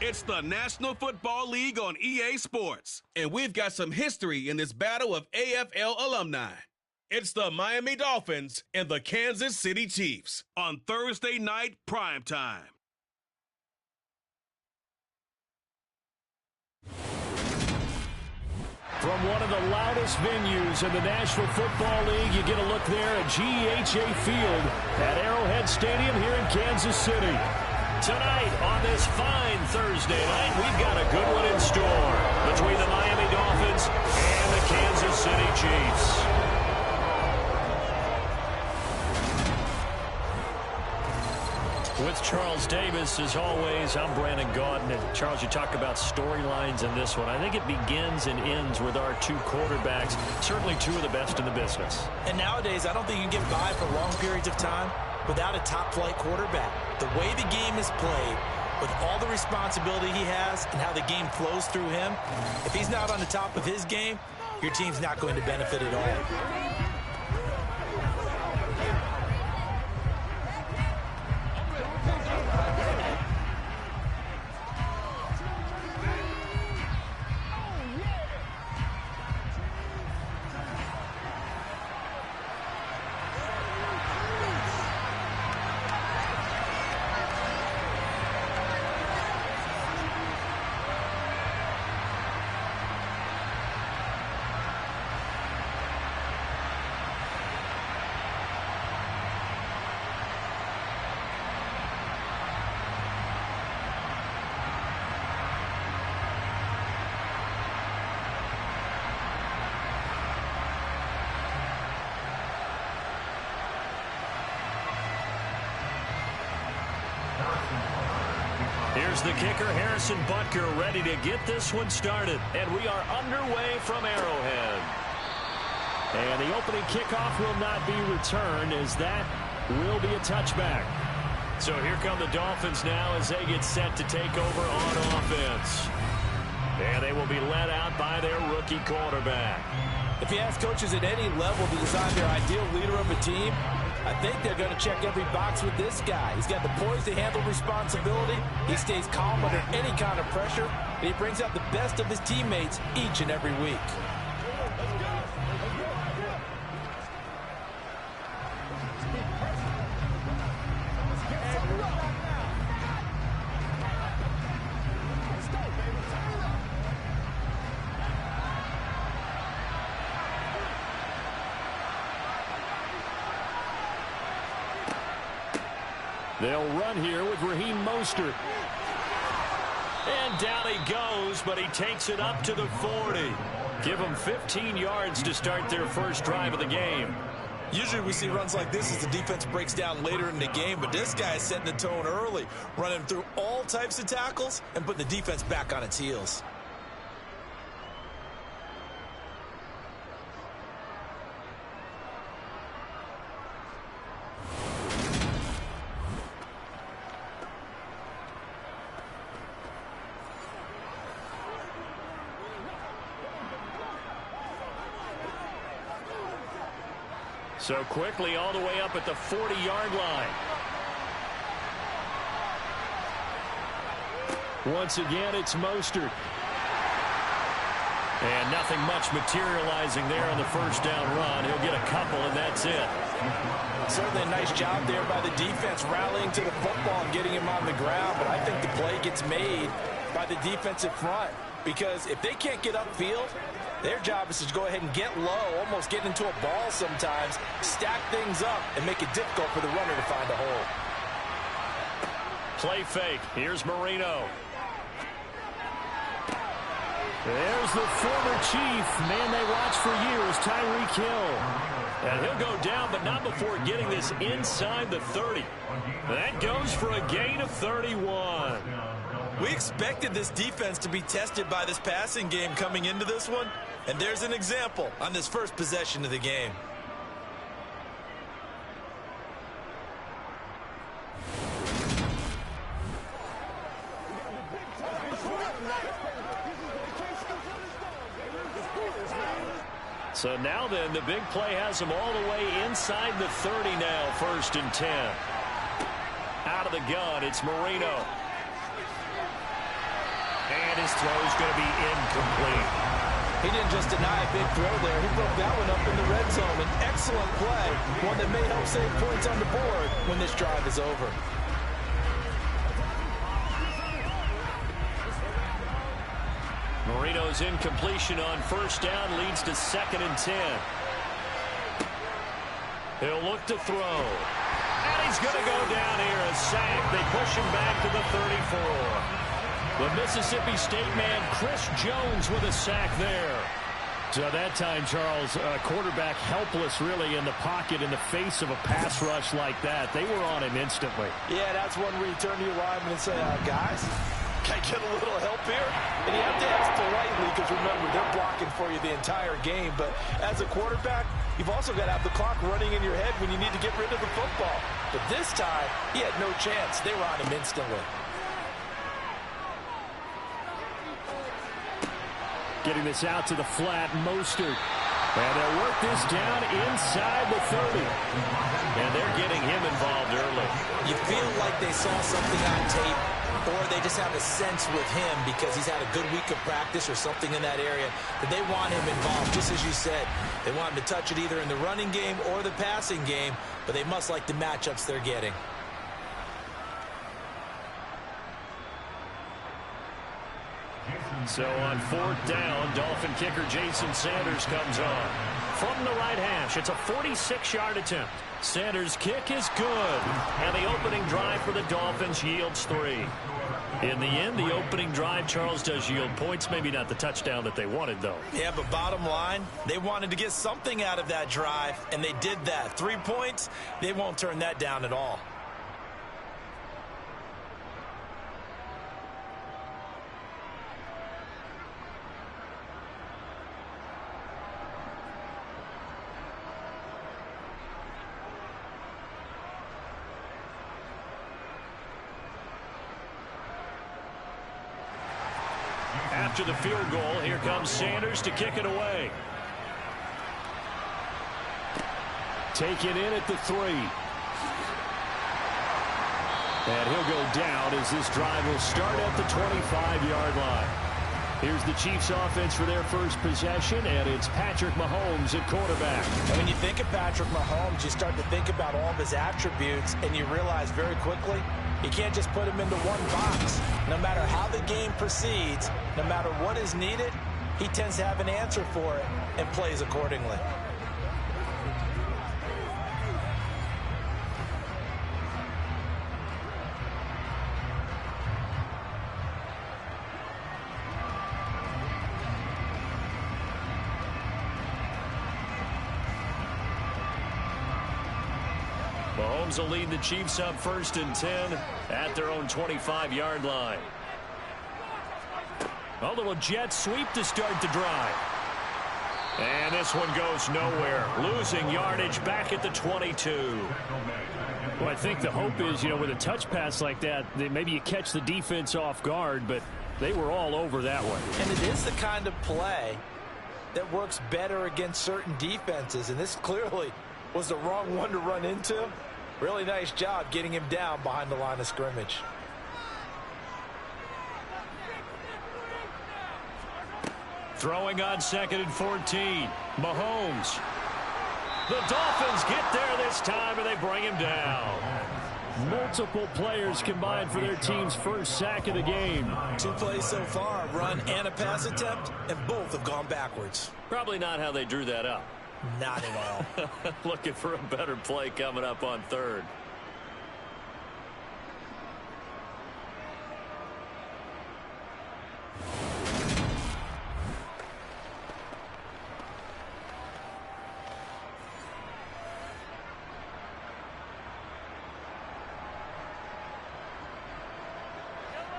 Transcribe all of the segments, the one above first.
It's the National Football League on EA Sports, and we've got some history in this battle of AFL alumni. It's the Miami Dolphins and the Kansas City Chiefs on Thursday night primetime. From one of the loudest venues in the National Football League, you get a look there at GEHA Field at Arrowhead Stadium here in Kansas City. Tonight, on this fine Thursday night, we've got a good one in store between the Miami Dolphins and the Kansas City Chiefs. With Charles Davis, as always, I'm Brandon Gaudin. And Charles, you talk about storylines in this one. I think it begins and ends with our two quarterbacks, certainly two of the best in the business. And nowadays, I don't think you can get by for long periods of time without a top-flight quarterback. The way the game is played, with all the responsibility he has and how the game flows through him, if he's not on the top of his game, your team's not going to benefit at all. Here's the kicker, Harrison Butker, ready to get this one started. And we are underway from Arrowhead. And the opening kickoff will not be returned, as that will be a touchback. So here come the Dolphins now as they get set to take over on offense. And they will be led out by their rookie quarterback. If you ask coaches at any level to design their ideal leader of a team, I think they're going to check every box with this guy. He's got the poise to handle responsibility. He stays calm under any kind of pressure. And he brings out the best of his teammates each and every week. They'll run here with Raheem Mostert. And down he goes, but he takes it up to the 40. Give him 15 yards to start their first drive of the game. Usually we see runs like this as the defense breaks down later in the game, but this guy is setting the tone early, running through all types of tackles and putting the defense back on its heels. So quickly all the way up at the 40-yard line. Once again, it's Mostert. And nothing much materializing there on the first down run. He'll get a couple, and that's it. Certainly a nice job there by the defense, rallying to the football and getting him on the ground. But I think the play gets made by the defensive front, because if they can't get upfield, their job is to go ahead and get low, almost get into a ball sometimes, stack things up, and make it difficult for the runner to find a hole. Play fake. Here's Marino. There's the former Chief, man they watched for years, Tyreek Hill. And he'll go down, but not before getting this inside the 30. That goes for a gain of 31. We expected this defense to be tested by this passing game coming into this one, and there's an example on this first possession of the game. So now then, the big play has them all the way inside the 30 now, 1st and 10. Out of the gun, it's Marino. And his throw is going to be incomplete. He didn't just deny a big throw there. He broke that one up in the red zone. An excellent play, one that may help save points on the board when this drive is over. Marino's incompletion on first down leads to 2nd and 10. He'll look to throw. And he's going to go down here, a sack. They push him back to the 34. The Mississippi State man, Chris Jones, with a sack there. So that time, Charles, quarterback helpless really in the pocket in the face of a pass rush like that. They were on him instantly. Yeah, that's one where you turn to your lineman and say, guys, can I get a little help here? And you have to ask politely because, remember, they're blocking for you the entire game. But as a quarterback, you've also got to have the clock running in your head when you need to get rid of the football. But this time, he had no chance. They were on him instantly. Getting this out to the flat, Mostert. And they'll work this down inside the 30. And they're getting him involved early. You feel like they saw something on tape, or they just have a sense with him because he's had a good week of practice or something in that area that they want him involved. Just as you said, they want him to touch it either in the running game or the passing game, but they must like the matchups they're getting. So on 4th down, Dolphin kicker Jason Sanders comes on. From the right hash, it's a 46-yard attempt. Sanders' kick is good. And the opening drive for the Dolphins yields 3. In the end, the opening drive, Charles, does yield points. Maybe not the touchdown that they wanted, though. Yeah, but bottom line, they wanted to get something out of that drive, and they did that. 3 points, they won't turn that down at all. After the field goal, here comes Sanders to kick it away. Taken in at the 3. And he'll go down as this drive will start at the 25-yard line. Here's the Chiefs offense for their first possession, and it's Patrick Mahomes at quarterback. And when you think of Patrick Mahomes, you start to think about all of his attributes, and you realize very quickly you can't just put him into one box. No matter how the game proceeds, no matter what is needed, he tends to have an answer for it and plays accordingly. Mahomes will lead the Chiefs up 1st and 10 at their own 25-yard line. A little jet sweep to start the drive. And this one goes nowhere. Losing yardage back at the 22. Well, I think the hope is, with a touch pass like that, maybe you catch the defense off guard, but they were all over that one. And it is the kind of play that works better against certain defenses, and this clearly was the wrong one to run into. Really nice job getting him down behind the line of scrimmage. Throwing on 2nd and 14. Mahomes. The Dolphins get there this time, and they bring him down. Multiple players combined for their team's first sack of the game. 2 plays so far, a run and a pass attempt, and both have gone backwards. Probably not how they drew that up. Not at all. Looking for a better play coming up on 3rd.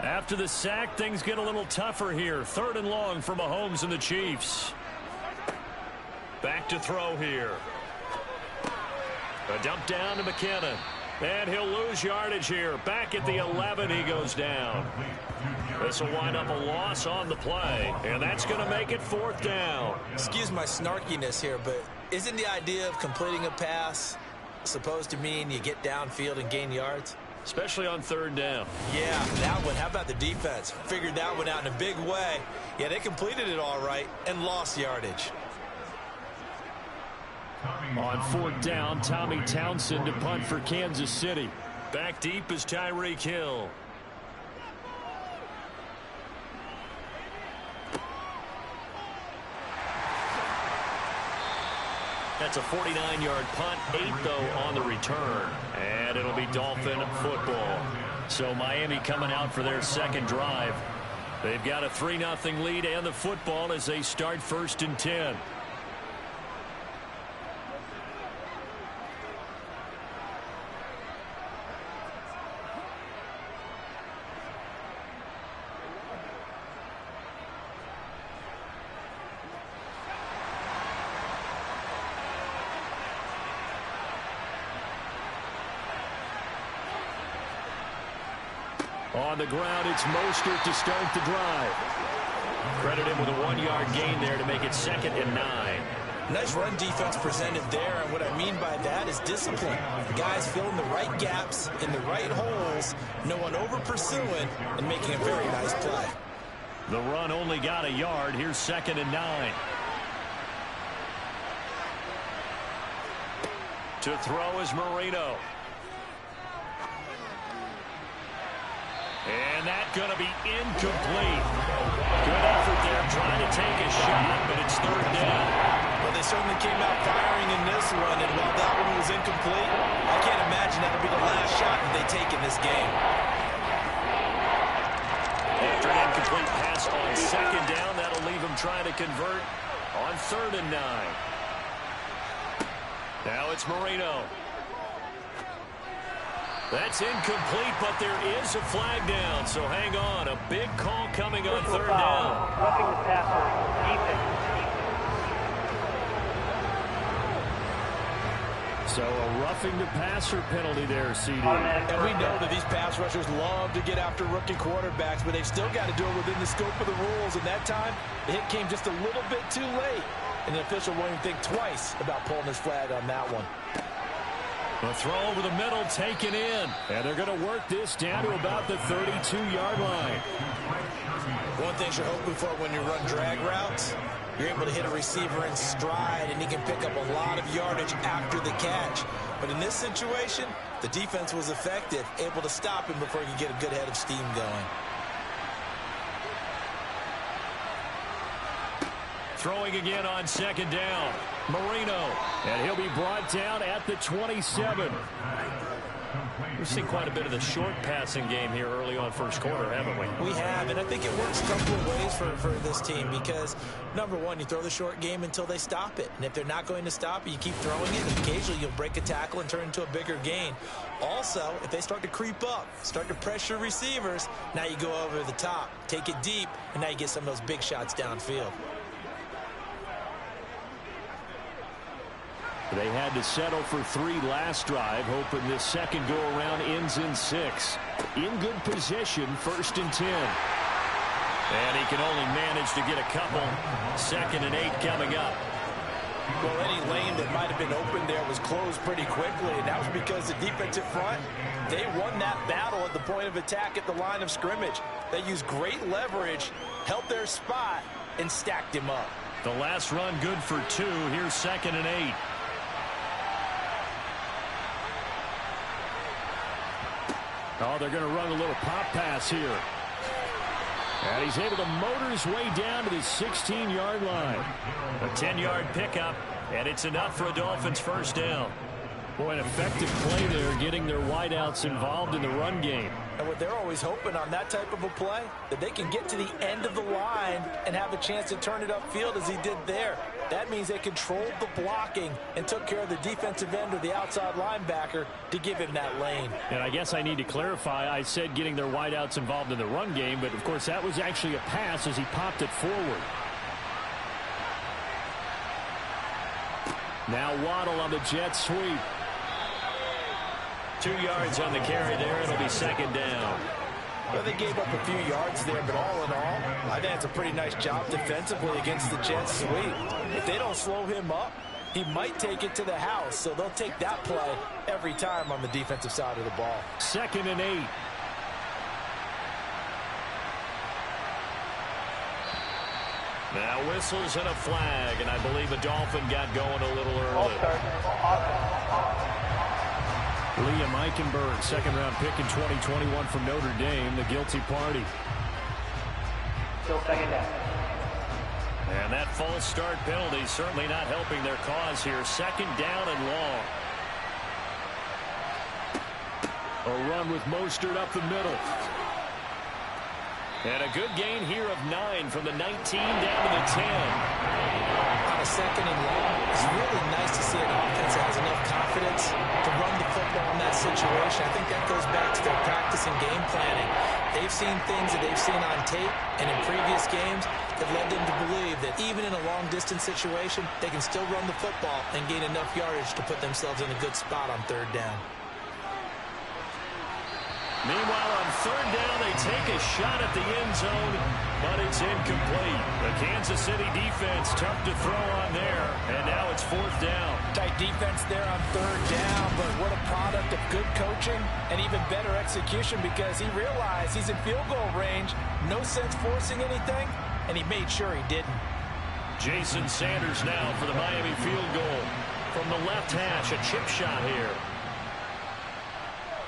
After the sack, things get a little tougher here. 3rd and long for Mahomes and the Chiefs. Back to throw here. A dump down to McKinnon. And he'll lose yardage here. Back at the 11, he goes down. This will wind up a loss on the play. And that's going to make it 4th down. Excuse my snarkiness here, but isn't the idea of completing a pass supposed to mean you get downfield and gain yards? especially on third down. Yeah, that one. How about the defense? Figured that one out in a big way. Yeah, they completed it all right and lost yardage. On fourth down, Tommy Townsend to punt for Kansas City. Back deep is Tyreek Hill. That's a 49-yard punt, 8 though on the return. And it'll be Dolphin football. So Miami coming out for their second drive. They've got a 3-0 lead and the football as they start 1st and 10. On the ground, it's Mostert to start the drive. Credit him with a 1-yard gain there to make it 2nd and 9. Nice run defense presented there, and what I mean by that is discipline. Guys filling the right gaps in the right holes, no one over-pursuing, and making a very nice play. The run only got a yard. Here's 2nd and 9. To throw is Marino. And that's going to be incomplete. Good effort there trying to take a shot, but it's 3rd down. Well, they certainly came out firing in this one, and while that one was incomplete, I can't imagine that'll be the last shot that they take in this game. After an incomplete pass on 2nd down, that'll leave them trying to convert on 3rd and 9. Now it's Marino. That's incomplete, but there is a flag down, so hang on. A big call coming on 3rd down. Roughing the passer, defense. So a roughing the passer penalty there, CD. And we know that these pass rushers love to get after rookie quarterbacks, but they've still got to do it within the scope of the rules. And that time, the hit came just a little bit too late. And the official won't even think twice about pulling his flag on that one. The throw over the middle taken in. And they're going to work this down to about the 32-yard line. One thing you're hoping for when you run drag routes, you're able to hit a receiver in stride, and he can pick up a lot of yardage after the catch. But in this situation, the defense was effective, able to stop him before he could get a good head of steam going. Throwing again on 2nd down. Marino. And he'll be brought down at the 27. We've seen quite a bit of the short passing game here early on 1st quarter, haven't we? We have, and I think it works a couple of ways for this team because, number one, you throw the short game until they stop it. And if they're not going to stop it, you keep throwing it, and occasionally you'll break a tackle and turn into a bigger gain. Also, if they start to creep up, start to pressure receivers, now you go over the top, take it deep, and now you get some of those big shots downfield. They had to settle for 3 last drive, hoping this second go-around ends in 6. In good position, 1st and 10. And he can only manage to get a couple. 2nd and 8 coming up. Well, any lane that might have been open there was closed pretty quickly, and that was because the defensive front, they won that battle at the point of attack at the line of scrimmage. They used great leverage, held their spot, and stacked him up. The last run good for 2. Here's 2nd and 8. Oh, they're going to run a little pop pass here. And he's able to motor his way down to the 16-yard line. A 10-yard pickup, and it's enough for a Dolphins 1st down. Boy, an effective play there, getting their wideouts involved in the run game. And what they're always hoping on that type of a play, that they can get to the end of the line and have a chance to turn it upfield as he did there. That means they controlled the blocking and took care of the defensive end or the outside linebacker to give him that lane. And I guess I need to clarify, I said getting their wideouts involved in the run game, but of course that was actually a pass as he popped it forward. Now Waddle on the jet sweep. 2 yards on the carry there. It'll be 2nd down. Well, they gave up a few yards there, but all in all, I think it's a pretty nice job defensively against the jet sweep. If they don't slow him up, he might take it to the house. So they'll take that play every time on the defensive side of the ball. 2nd and 8. Now whistles and a flag, and I believe a Dolphin got going a little early. Liam Eichenberg, second-round pick in 2021 from Notre Dame, the guilty party. Still second down. And that false start penalty certainly not helping their cause here. 2nd down and long. A run with Mostert up the middle. And a good gain here of 9 from the 19 down to the 10. On a 2nd and long, it's really nice to see an offense that has enough confidence to run the football in that situation. I think that goes back to their practice and game planning. They've seen things that they've seen on tape and in previous games that led them to believe that even in a long-distance situation, they can still run the football and gain enough yardage to put themselves in a good spot on 3rd down. Meanwhile, on 3rd down, they take a shot at the end zone, but it's incomplete. The Kansas City defense tough to throw on there, and now it's 4th down. Tight defense there on 3rd down, but what a product of good coaching and even better execution, because he realized he's in field goal range. No sense forcing anything, and he made sure he didn't. Jason Sanders now for the Miami field goal. From the left hash, a chip shot here.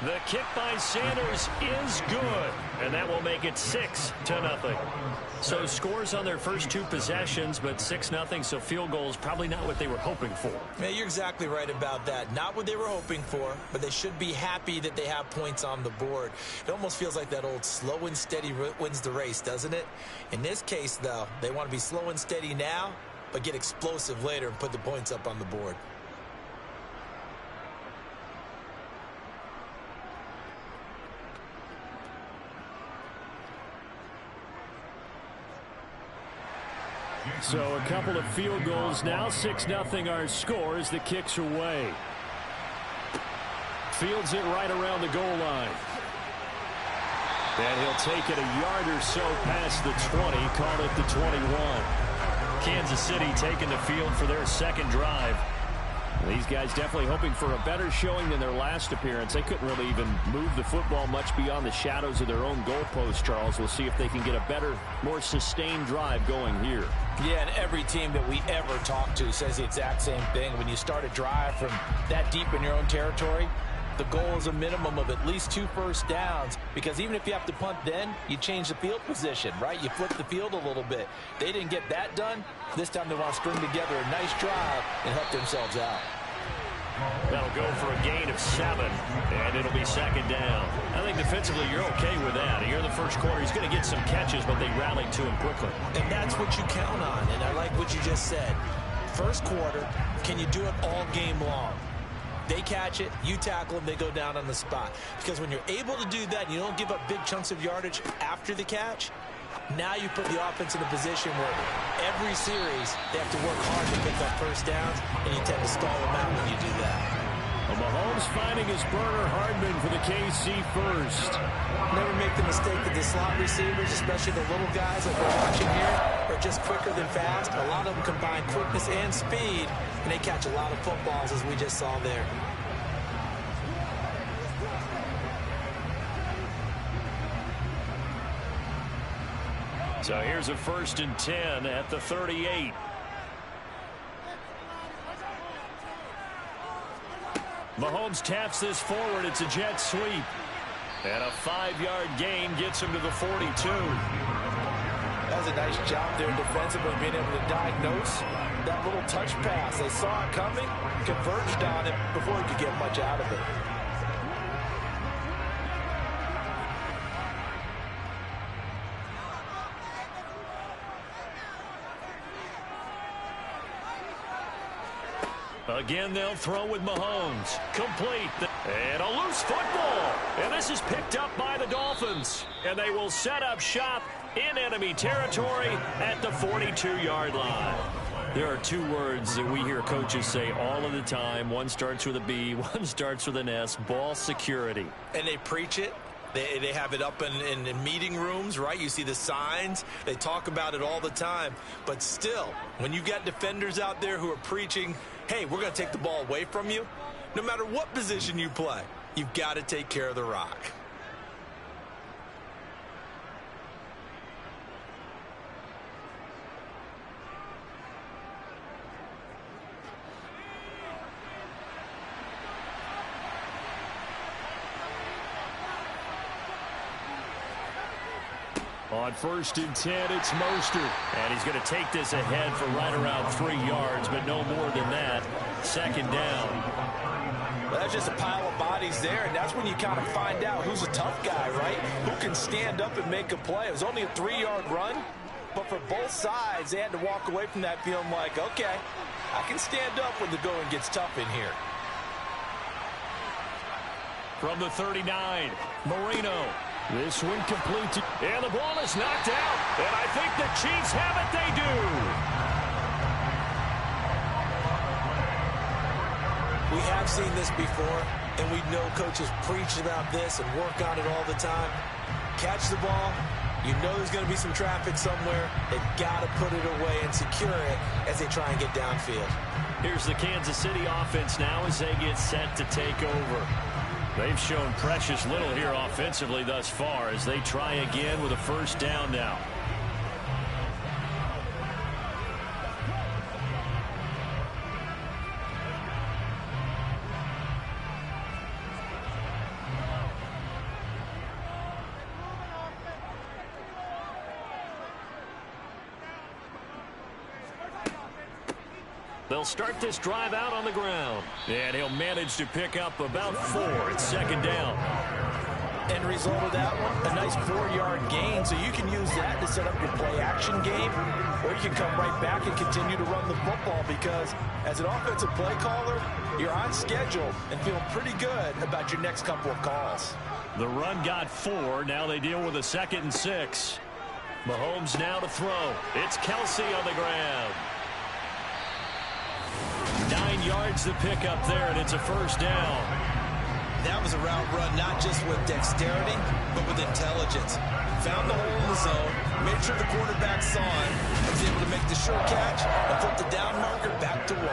The kick by Sanders is good, and that will make it 6-0. So scores on their first 2 possessions, but 6-0, so field goals probably not what they were hoping for. Yeah, you're exactly right about that. Not what they were hoping for, but they should be happy that they have points on the board. It almost feels like that old slow and steady wins the race, doesn't it? In this case, though, they want to be slow and steady now, but get explosive later and put the points up on the board. So a couple of field goals now. 6-0 our score as the kicks away. Fields it right around the goal line. And he'll take it a yard or so past the 20. Call it the 21. Kansas City taking the field for their 2nd drive. These guys definitely hoping for a better showing than their last appearance. They couldn't really even move the football much beyond the shadows of their own goalpost, Charles. We'll see if they can get a better, more sustained drive going here. Yeah, and every team that we ever talk to says the exact same thing. When you start a drive from that deep in your own territory, the goal is a minimum of at least 2 first downs, because even if you have to punt then, you change the field position, right? You flip the field a little bit. They didn't get that done. This time they want to string together a nice drive and help themselves out. That'll go for a gain of 7, and it'll be 2nd down. I think defensively you're okay with that. Here in the first quarter, he's going to get some catches, but they rallied to him quickly. And that's what you count on, and I like what you just said. First quarter, can you do it all game long? They catch it, you tackle them, they go down on the spot. Because when you're able to do that, and you don't give up big chunks of yardage after the catch, now you put the offense in a position where every series they have to work hard to pick up first downs, and you tend to stall them out when you do that. Well, Mahomes finding his burner Hardman for the KC first. Never make the mistake that the slot receivers, especially the little guys that we're watching here, are just quicker than fast. A lot of them combine quickness and speed, and they catch a lot of footballs, as we just saw there. So here's a 1st and 10 at the 38. Mahomes taps this forward. It's a jet sweep. And a 5-yard gain gets him to the 42. That was a nice job there defensively, being able to diagnose that little touch pass. They saw it coming, converged on it before he could get much out of it. Again, they'll throw with Mahomes. Complete. And a loose football. And this is picked up by the Dolphins. And they will set up shop in enemy territory at the 42-yard line. There are 2 words that we hear coaches say all of the time. One starts with a B, one starts with an S. Ball security. And they preach it, They have it up in meeting rooms, right? You see the signs. They talk about it all the time. But still, when you got defenders out there who are preaching, hey, we're going to take the ball away from you, no matter what position you play, you've got to take care of the rock. On 1st and 10, it's Mostert. And he's going to take this ahead for right around 3 yards, but no more than that. 2nd down. Well, that's just a pile of bodies there, and that's when you kind of find out who's a tough guy, right? Who can stand up and make a play. It was only a 3-yard run, but for both sides, they had to walk away from that feeling like, okay, I can stand up when the going gets tough in here. From the 39, Marino. This one complete. And the ball is knocked out. And I think the Chiefs have it. They do. We have seen this before, and we know coaches preach about this and work on it all the time. Catch the ball. You know there's going to be some traffic somewhere. They've got to put it away and secure it as they try and get downfield. Here's the Kansas City offense now as they get set to take over. They've shown precious little here offensively thus far as they try again with a 1st down now. They'll start this drive out on the ground. And he'll manage to pick up about 4. It's 2nd down. End result of that one, a nice 4-yard gain. So you can use that to set up your play-action game, or you can come right back and continue to run the football because as an offensive play caller, you're on schedule and feeling pretty good about your next couple of calls. The run got 4. Now they deal with a 2nd and 6. Mahomes now to throw. It's Kelsey on the ground. 9 yards to pick up there, and it's a 1st down. That was a route run not just with dexterity, but with intelligence. Found the hole in the zone, made sure the quarterback saw it, and was able to make the short catch and put the down marker back to 1.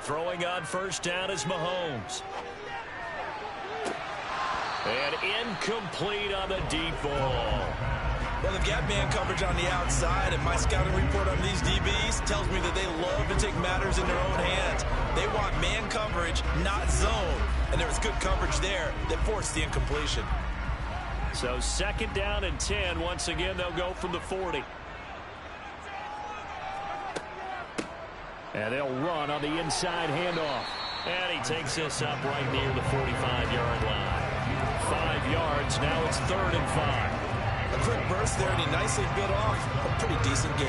Throwing on 1st down is Mahomes. And incomplete on the deep ball. Well, they've got man coverage on the outside, and my scouting report on these DBs tells me that they love to take matters in their own hands. They want man coverage, not zone. And there was good coverage there that forced the incompletion. So 2nd down and 10. Once again, they'll go from the 40. And they'll run on the inside handoff. And he takes this up right near the 45-yard line. 5 yards. Now it's 3rd and 5. A quick burst there, and he nicely bit off a pretty decent gain.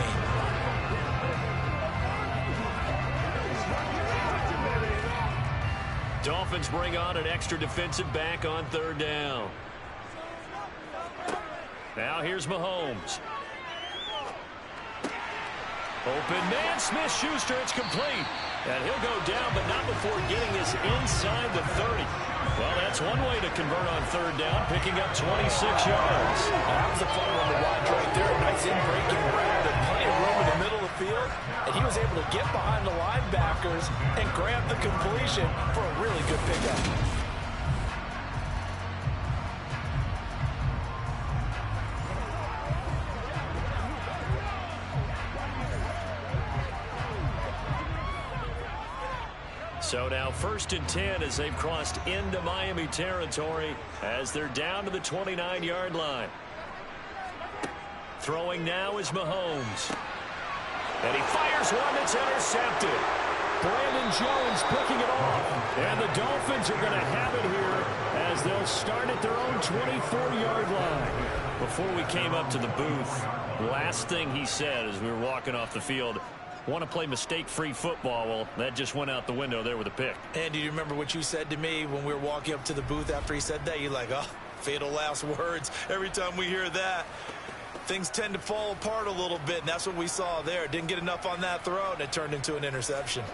Dolphins bring on an extra defensive back on 3rd down. Now here's Mahomes. Open man, Smith-Schuster, it's complete. And he'll go down, but not before getting this inside the 30. Well, that's one way to convert on 3rd down, picking up 26 yards. That was a fun one to watch right there. A nice in-breaking route. There's plenty of room in the middle of the field, and he was able to get behind the linebackers and grab the completion for a really good pickup. So now 1st and 10 as they've crossed into Miami territory as they're down to the 29-yard line. Throwing now is Mahomes. And he fires one that's intercepted. Brandon Jones picking it off. And the Dolphins are going to have it here as they'll start at their own 24-yard line. Before we came up to the booth, last thing he said as we were walking off the field, want to play mistake-free football. Well, that just went out the window there with a pick. And do you remember what you said to me when we were walking up to the booth after he said that? You're like, oh, fatal last words. Every time we hear that, things tend to fall apart a little bit, and that's what we saw there. Didn't get enough on that throw, and it turned into an interception.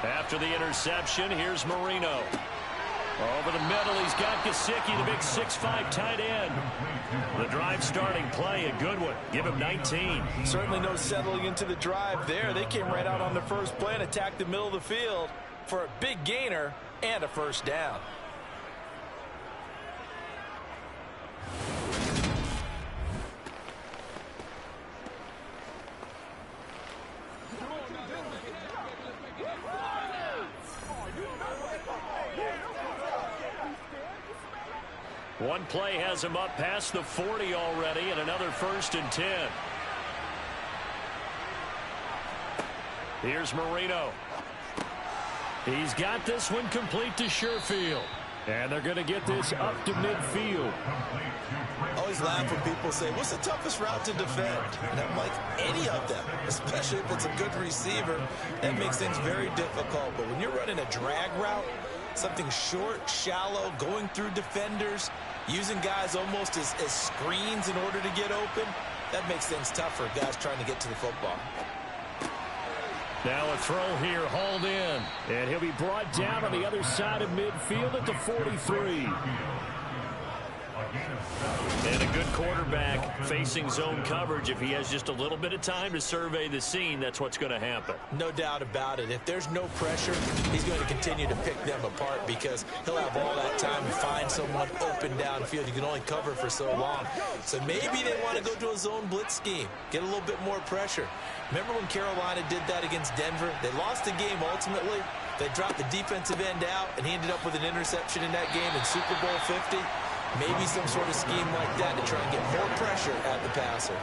After the interception, here's Marino. Over the middle, he's got Gesicki, the big 6'5" tight end. The drive starting play, a good one. Give him 19. Certainly no settling into the drive there. They came right out on the first play and attacked the middle of the field for a big gainer and a first down. One play has him up past the 40 already, and another 1st and 10. Here's Marino. He's got this one complete to Sherfield. And they're going to get this up to midfield. I always laugh when people say, what's the toughest route to defend? And I'm like, any of them, especially if it's a good receiver. That makes things very difficult. But when you're running a drag route, something short, shallow, going through defenders, using guys almost as screens in order to get open, that makes things tough for guys trying to get to the football. Now a throw here, hauled in. And he'll be brought down on the other side of midfield at the 43. And a good quarterback facing zone coverage. If he has just a little bit of time to survey the scene, that's what's going to happen. No doubt about it. If there's no pressure, he's going to continue to pick them apart because he'll have all that time to find someone open downfield. You can only cover for so long. So maybe they want to go to a zone blitz scheme, get a little bit more pressure. Remember when Carolina did that against Denver? They lost the game ultimately. They dropped the defensive end out, and he ended up with an interception in that game in Super Bowl 50. Maybe some sort of scheme like that to try and get more pressure at the passer.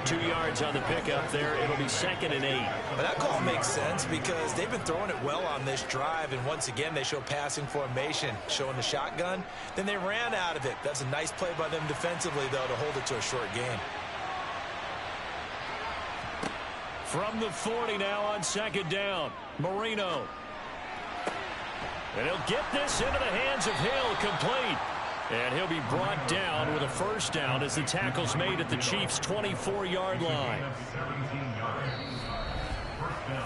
2 yards on the pickup there. It'll be 2nd and 8. But that call makes sense because they've been throwing it well on this drive, and once again they show passing formation, showing the shotgun. Then they ran out of it. That's a nice play by them defensively, though, to hold it to a short gain. From the 40 now on 2nd down, Marino. And he'll get this into the hands of Hill, complete. And he'll be brought down with a first down as the tackle's made at the Chiefs' 24-yard line.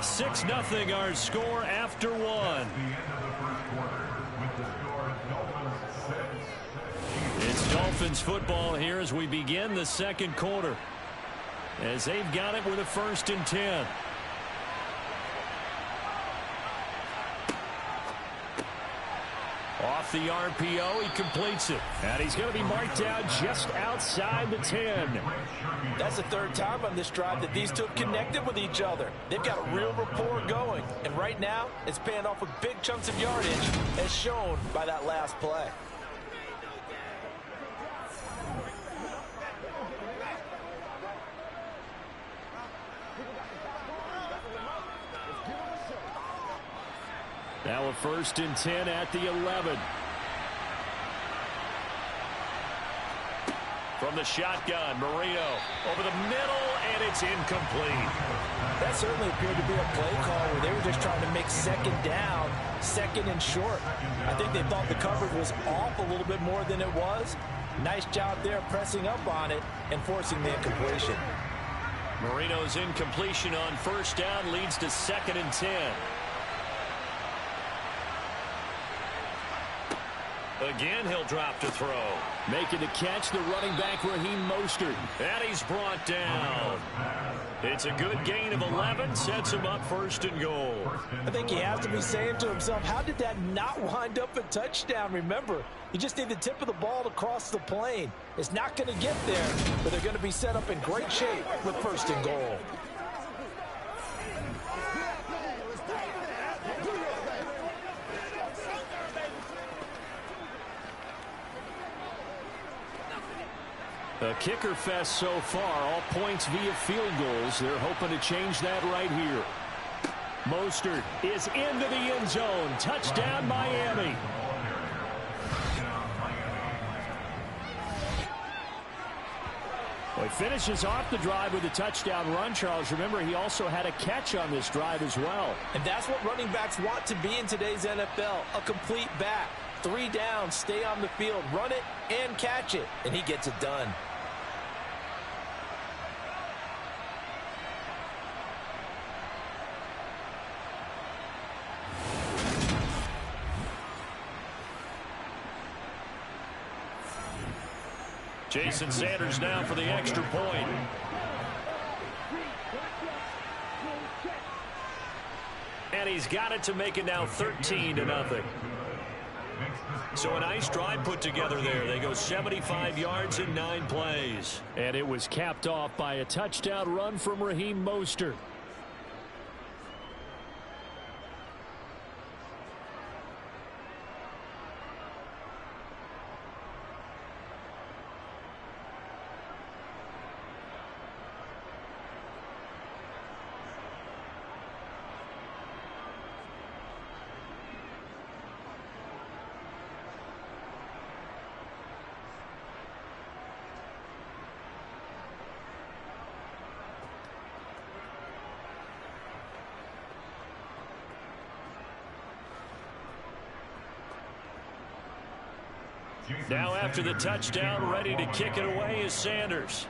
6-0 our score after one. It's Dolphins football here as we begin the second quarter. As they've got it with a 1st and 10. Off the RPO, he completes it. And he's going to be marked down just outside the 10. That's the 3rd time on this drive that these two have connected with each other. They've got a real rapport going. And right now, it's paying off with big chunks of yardage, as shown by that last play. Now a 1st and 10 at the 11. From the shotgun, Marino over the middle, and it's incomplete. That certainly appeared to be a play call where they were just trying to make 2nd down, 2nd and short. I think they thought the coverage was off a little bit more than it was. Nice job there pressing up on it and forcing the incompletion. Marino's incompletion on 1st down leads to 2nd and 10. Again, he'll drop to throw. Making the catch, the running back, Raheem Mostert. And he's brought down. It's a good gain of 11. Sets him up 1st and goal. I think he has to be saying to himself, how did that not wind up a touchdown? Remember, you just need the tip of the ball to cross the plane. It's not going to get there, but they're going to be set up in great shape with 1st and goal. A kicker fest so far, all points via field goals. They're hoping to change that right here. Mostert is into the end zone. Touchdown, Miami. Well, he finishes off the drive with a touchdown run, Charles. Remember, he also had a catch on this drive as well. And that's what running backs want to be in today's NFL, a complete back. 3 downs, stay on the field, run it, and catch it. And he gets it done. Jason Sanders now for the extra point. And he's got it to make it now 13-0. So a nice drive put together there. They go 75 yards in 9 plays. And it was capped off by a touchdown run from Raheem Mostert. Now after the touchdown, ready to kick it away is Sanders.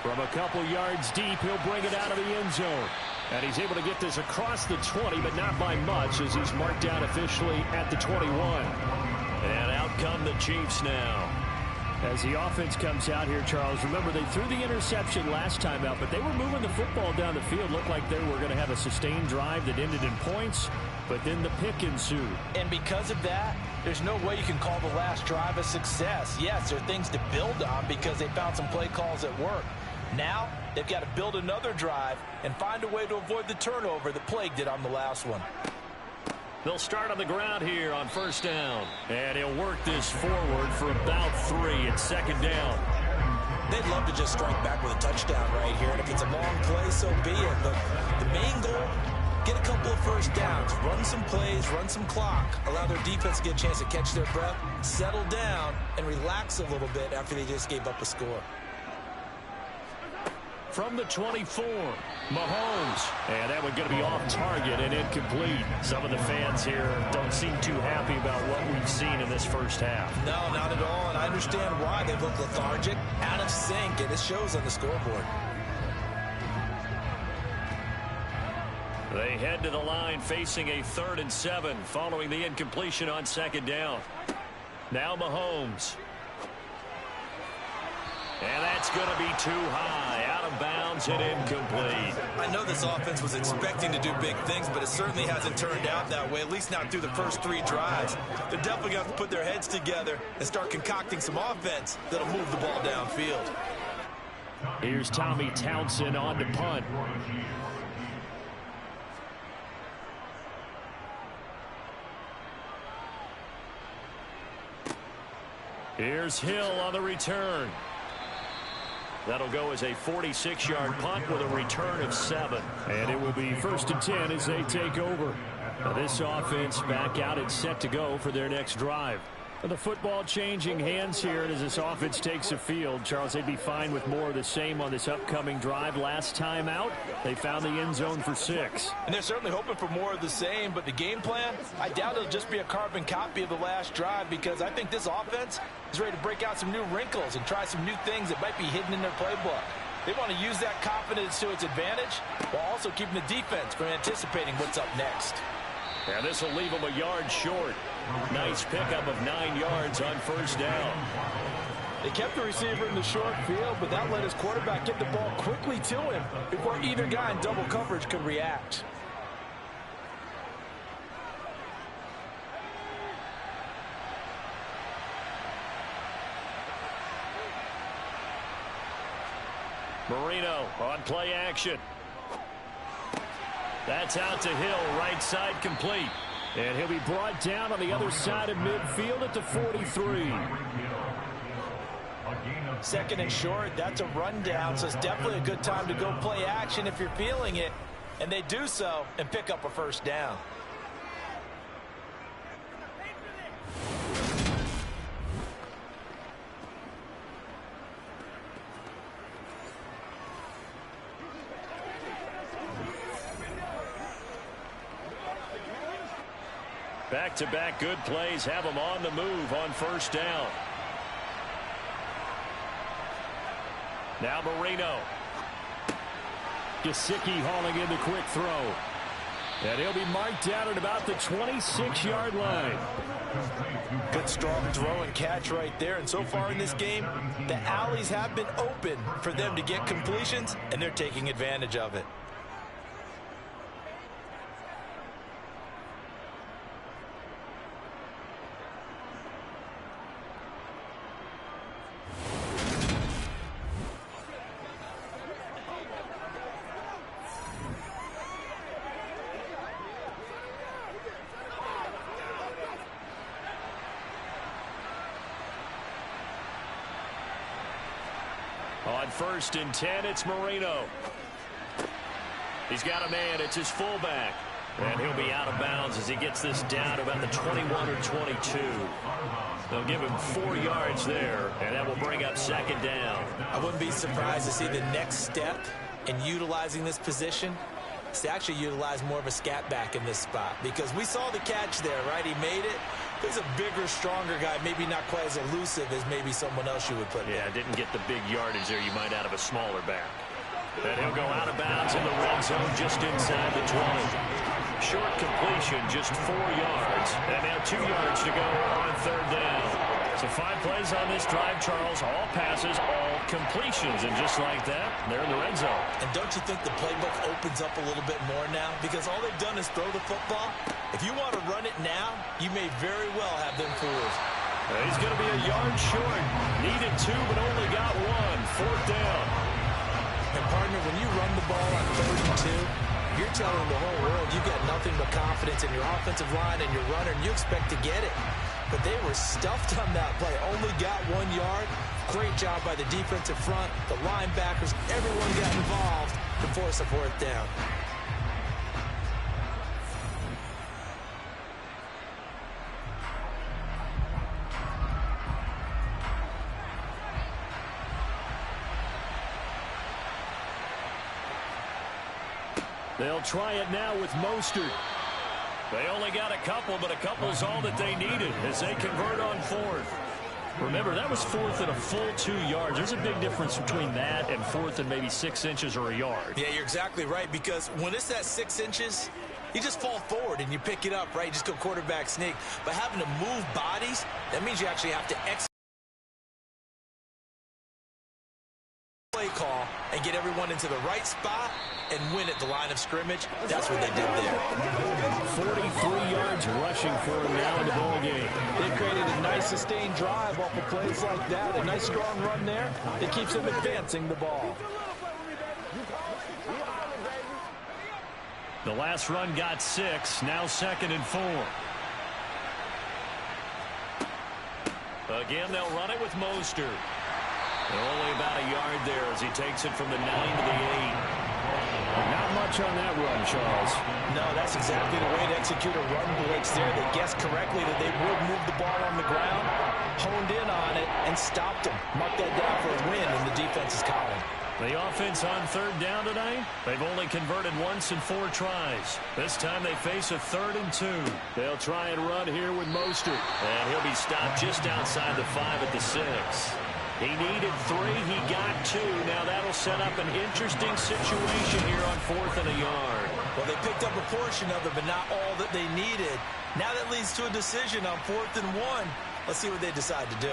From a couple yards deep, he'll bring it out of the end zone. And he's able to get this across the 20, but not by much, as he's marked down officially at the 21. And out come the Chiefs now. As the offense comes out here, Charles, remember they threw the interception last time out, but they were moving the football down the field. Looked like they were going to have a sustained drive that ended in points, but then the pick ensued. And because of that, there's no way you can call the last drive a success. Yes, there are things to build on because they found some play calls that work. Now, they've got to build another drive and find a way to avoid the turnover that plagued it on the last one. They'll start on the ground here on first down. And he'll work this forward for about 3. It's second down. They'd love to just strike back with a touchdown right here. And if it's a long play, so be it. But the main goal, get a couple of first downs. Run some plays, run some clock. Allow their defense to get a chance to catch their breath, settle down, and relax a little bit after they just gave up a score. From the 24, Mahomes. And that one going to be off target and incomplete. Some of the fans here don't seem too happy about what we've seen in this first half. No, not at all, and I understand why. They look lethargic, out of sync, and it shows on the scoreboard. They head to the line facing a 3rd and 7 following the incompletion on second down. Now Mahomes. And that's going to be too high. Out of bounds and incomplete. I know this offense was expecting to do big things, but it certainly hasn't turned out that way, at least not through the first 3 drives. They're definitely going to have to put their heads together and start concocting some offense that'll move the ball downfield. Here's Tommy Townsend on to punt. Here's Hill on the return. That'll go as a 46-yard punt with a return of 7. And it will be 1st and 10 as they take over. Now this offense back out and set to go for their next drive. The football changing hands here, and as this offense takes the field, Charles, they'd be fine with more of the same on this upcoming drive. Last time out, they found the end zone for 6. And they're certainly hoping for more of the same, but the game plan, I doubt it'll just be a carbon copy of the last drive, because I think this offense is ready to break out some new wrinkles and try some new things that might be hidden in their playbook. They want to use that confidence to its advantage while also keeping the defense from anticipating what's up next. And this will leave them a yard short. Nice pickup of 9 yards on first down. They kept the receiver in the short field, but that let his quarterback get the ball quickly to him before either guy in double coverage could react. Marino on play action. That's out to Hill, right side complete. And he'll be brought down on the other side of midfield at the 43. Second and short, that's a rundown, so it's definitely a good time to go play action if you're feeling it. And they do so and pick up a first down. Back-to-back good plays have them on the move on first down. Now Marino. Gesicki hauling in the quick throw. And he'll be marked down at about the 26-yard line. Good strong throw and catch right there. And so far in this game, the alleys have been open for them to get completions, and they're taking advantage of it. On 1st and 10, it's Marino. He's got a man. It's his fullback. And he'll be out of bounds as he gets this down to about the 21 or 22. They'll give him 4 yards there, and that will bring up second down. I wouldn't be surprised to see the next step in utilizing this position is to actually utilize more of a scat back in this spot, because we saw the catch there, right? He made it. He's a bigger, stronger guy, maybe not quite as elusive as maybe someone else you would put there. Yeah, didn't get the big yardage there you might out of a smaller back. And he'll go out of bounds in the red zone just inside the 20. Short completion, just 4 yards. And now 2 yards to go on third down. So 5 plays on this drive, Charles. All passes, all completions. And just like that, they're in the red zone. And don't you think the playbook opens up a little bit more now? Because all they've done is throw the football. If you want to run it now, you may very well have them fooled. He's going to be a yard short. Needed 2, but only got 1. Fourth down. And, partner, when you run the ball on 3rd and 2, you're telling the whole world you got nothing but confidence in your offensive line and your runner, and you expect to get it. But they were stuffed on that play. Only got 1 yard. Great job by the defensive front, the linebackers. Everyone got involved to force a 4th down. They'll try it now with Mostert. They only got a couple, but a couple's all that they needed as they convert on 4th. Remember, that was 4th and a full 2 yards. There's a big difference between that and 4th and maybe 6 inches or a yard. Yeah, you're exactly right, because when it's that 6 inches, you just fall forward and you pick it up, right? You just go quarterback sneak. But having to move bodies, that means you actually have to execute play call and get everyone into the right spot and win at the line of scrimmage. That's what they did there. 43 yards rushing for him now in the ball game. They created a nice sustained drive off of plays like that. A nice strong run there that keeps them advancing the ball. The last run got 6. Now 2nd and 4. Again, they'll run it with Mostert. Only about a yard there as he takes it from the 9 to the 8. Not much on that run, Charles. No, that's exactly the way to execute a run blitz there. They guessed correctly that they would move the ball on the ground, honed in on it, and stopped them. Mark that down for a win in the defense's column. The offense on 3rd down tonight, they've only converted once in 4 tries. This time they face a 3rd and 2. They'll try and run here with Mostert. And he'll be stopped just outside the 5 at the 6. He needed 3. He got 2. Now that'll set up an interesting situation here on 4th and a yard. Well, they picked up a portion of it, but not all that they needed. Now that leads to a decision on 4th and 1. Let's see what they decide to do.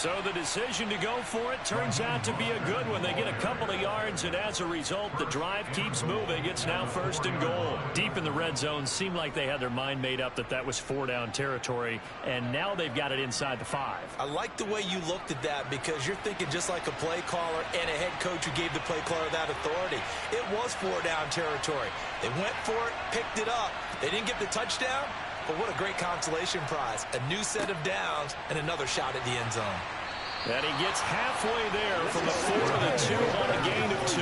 So the decision to go for it turns out to be a good one. They get a couple of yards, and as a result, the drive keeps moving. It's now 1st and goal. Deep in the red zone, seemed like they had their mind made up that was 4-down territory, and now they've got it inside the 5. I like the way you looked at that because you're thinking just like a play caller and a head coach who gave the play caller that authority. It was 4-down territory. They went for it, picked it up. They didn't get the touchdown. But what a great consolation prize. A new set of downs and another shot at the end zone. And he gets halfway there from the 4 to the 2 on a gain of 2.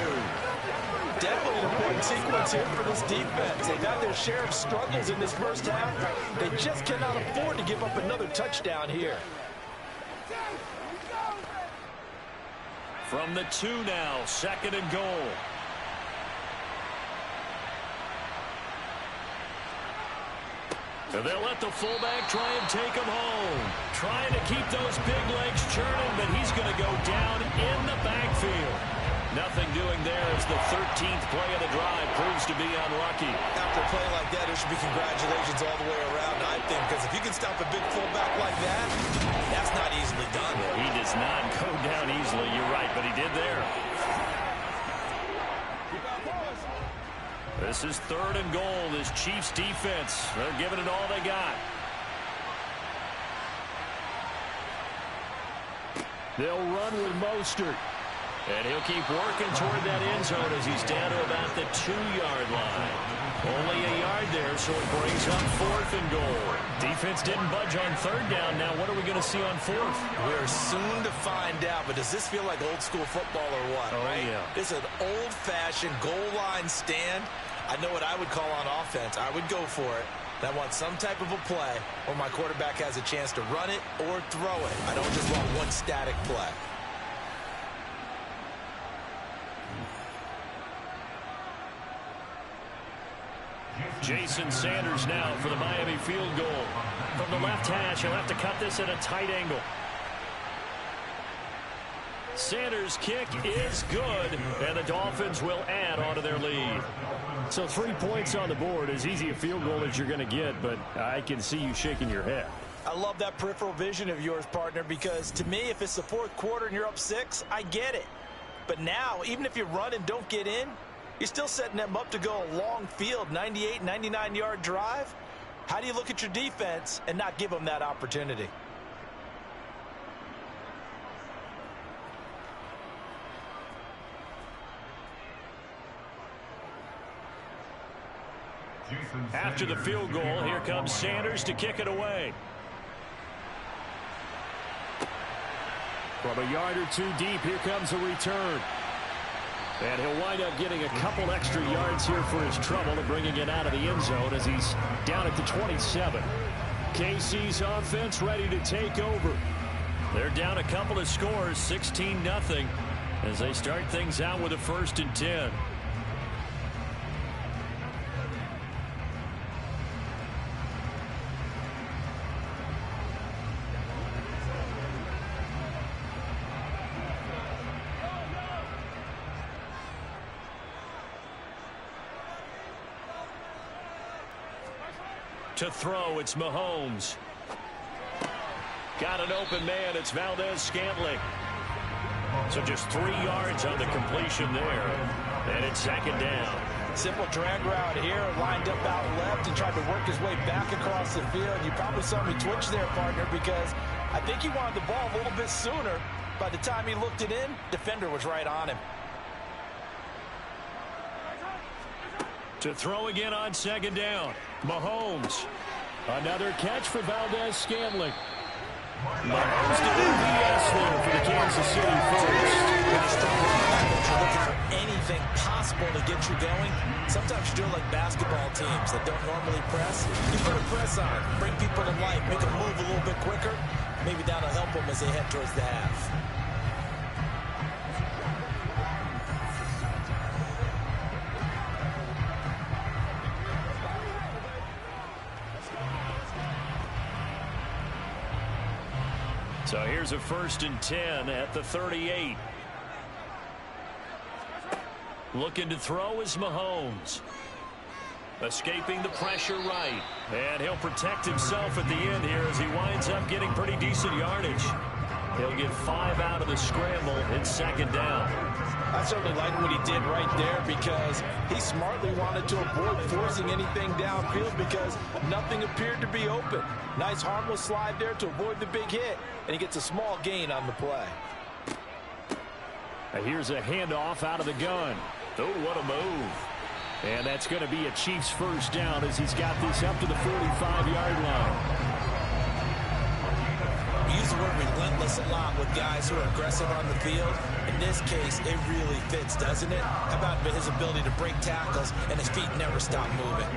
Definitely an important sequence here for this defense. They've had their share of struggles in this first half. They just cannot afford to give up another touchdown here. From the 2 now, 2nd and goal. They'll let the fullback try and take him home. Trying to keep those big legs churning, but he's going to go down in the backfield. Nothing doing there as the 13th play of the drive proves to be unlucky. After a play like that, there should be congratulations all the way around, I think, because if you can stop a big fullback like that, that's not easily done. Yeah, he does not go down easily. You're right, but he did there. This is 3rd and goal. This Chiefs defense, they're giving it all they got. They'll run with Mostert. And he'll keep working toward that end zone as he's down to about the 2-yard line. Only a yard there, so it brings up 4th and goal. Defense didn't budge on 3rd down. Now what are we going to see on 4th? We're soon to find out, but does this feel like old school football or what? Oh, right? Yeah. This is an old-fashioned goal line stand. I know what I would call on offense. I would go for it. I want some type of a play where my quarterback has a chance to run it or throw it. I don't just want one static play. Jason Sanders now for the Miami field goal. From the left hash, he'll have to cut this at a tight angle. Sanders' kick is good, and the Dolphins will add on to their lead. So 3 points on the board, as easy a field goal as you're going to get, but I can see you shaking your head. I love that peripheral vision of yours, partner, because to me, if it's the 4th quarter and you're up 6, I get it. But now, even if you run and don't get in, you're still setting them up to go a long field, 98, 99-yard drive. How do you look at your defense and not give them that opportunity? After the field goal, here comes Sanders to kick it away. From a yard or 2 deep, here comes a return. And he'll wind up getting a couple extra yards here for his trouble and bringing it out of the end zone as he's down at the 27. KC's offense ready to take over. They're down a couple of scores, 16-0, as they start things out with a 1st and 10. To throw, it's Mahomes. Got an open man, it's Valdez-Scantling. So just 3 yards on the completion there. And it's 2nd down. Simple drag route here, lined up out left and tried to work his way back across the field. You probably saw me twitch there, partner, because I think he wanted the ball a little bit sooner. By the time he looked it in, defender was right on him. To throw again on 2nd down. Mahomes. Another catch for Valdez-Scantling. Mahomes to BS there for the Kansas City first. Looking for anything possible to get you going. Sometimes you're doing like basketball teams that don't normally press. You put a press on, bring people to life, make them move a little bit quicker. Maybe that'll help them as they head towards the half. So here's a 1st and 10 at the 38. Looking to throw is Mahomes. Escaping the pressure right. And he'll protect himself at the end here as he winds up getting pretty decent yardage. He'll get 5 out of the scramble in second down. I certainly like what he did right there because he smartly wanted to avoid forcing anything downfield because nothing appeared to be open. Nice harmless slide there to avoid the big hit, and he gets a small gain on the play. Here's a handoff out of the gun. Oh, what a move. And that's going to be a Chiefs first down as he's got this up to the 45-yard line. We use the word relentless a lot with guys who are aggressive on the field. In this case, it really fits, doesn't it? How about his ability to break tackles and his feet never stop moving?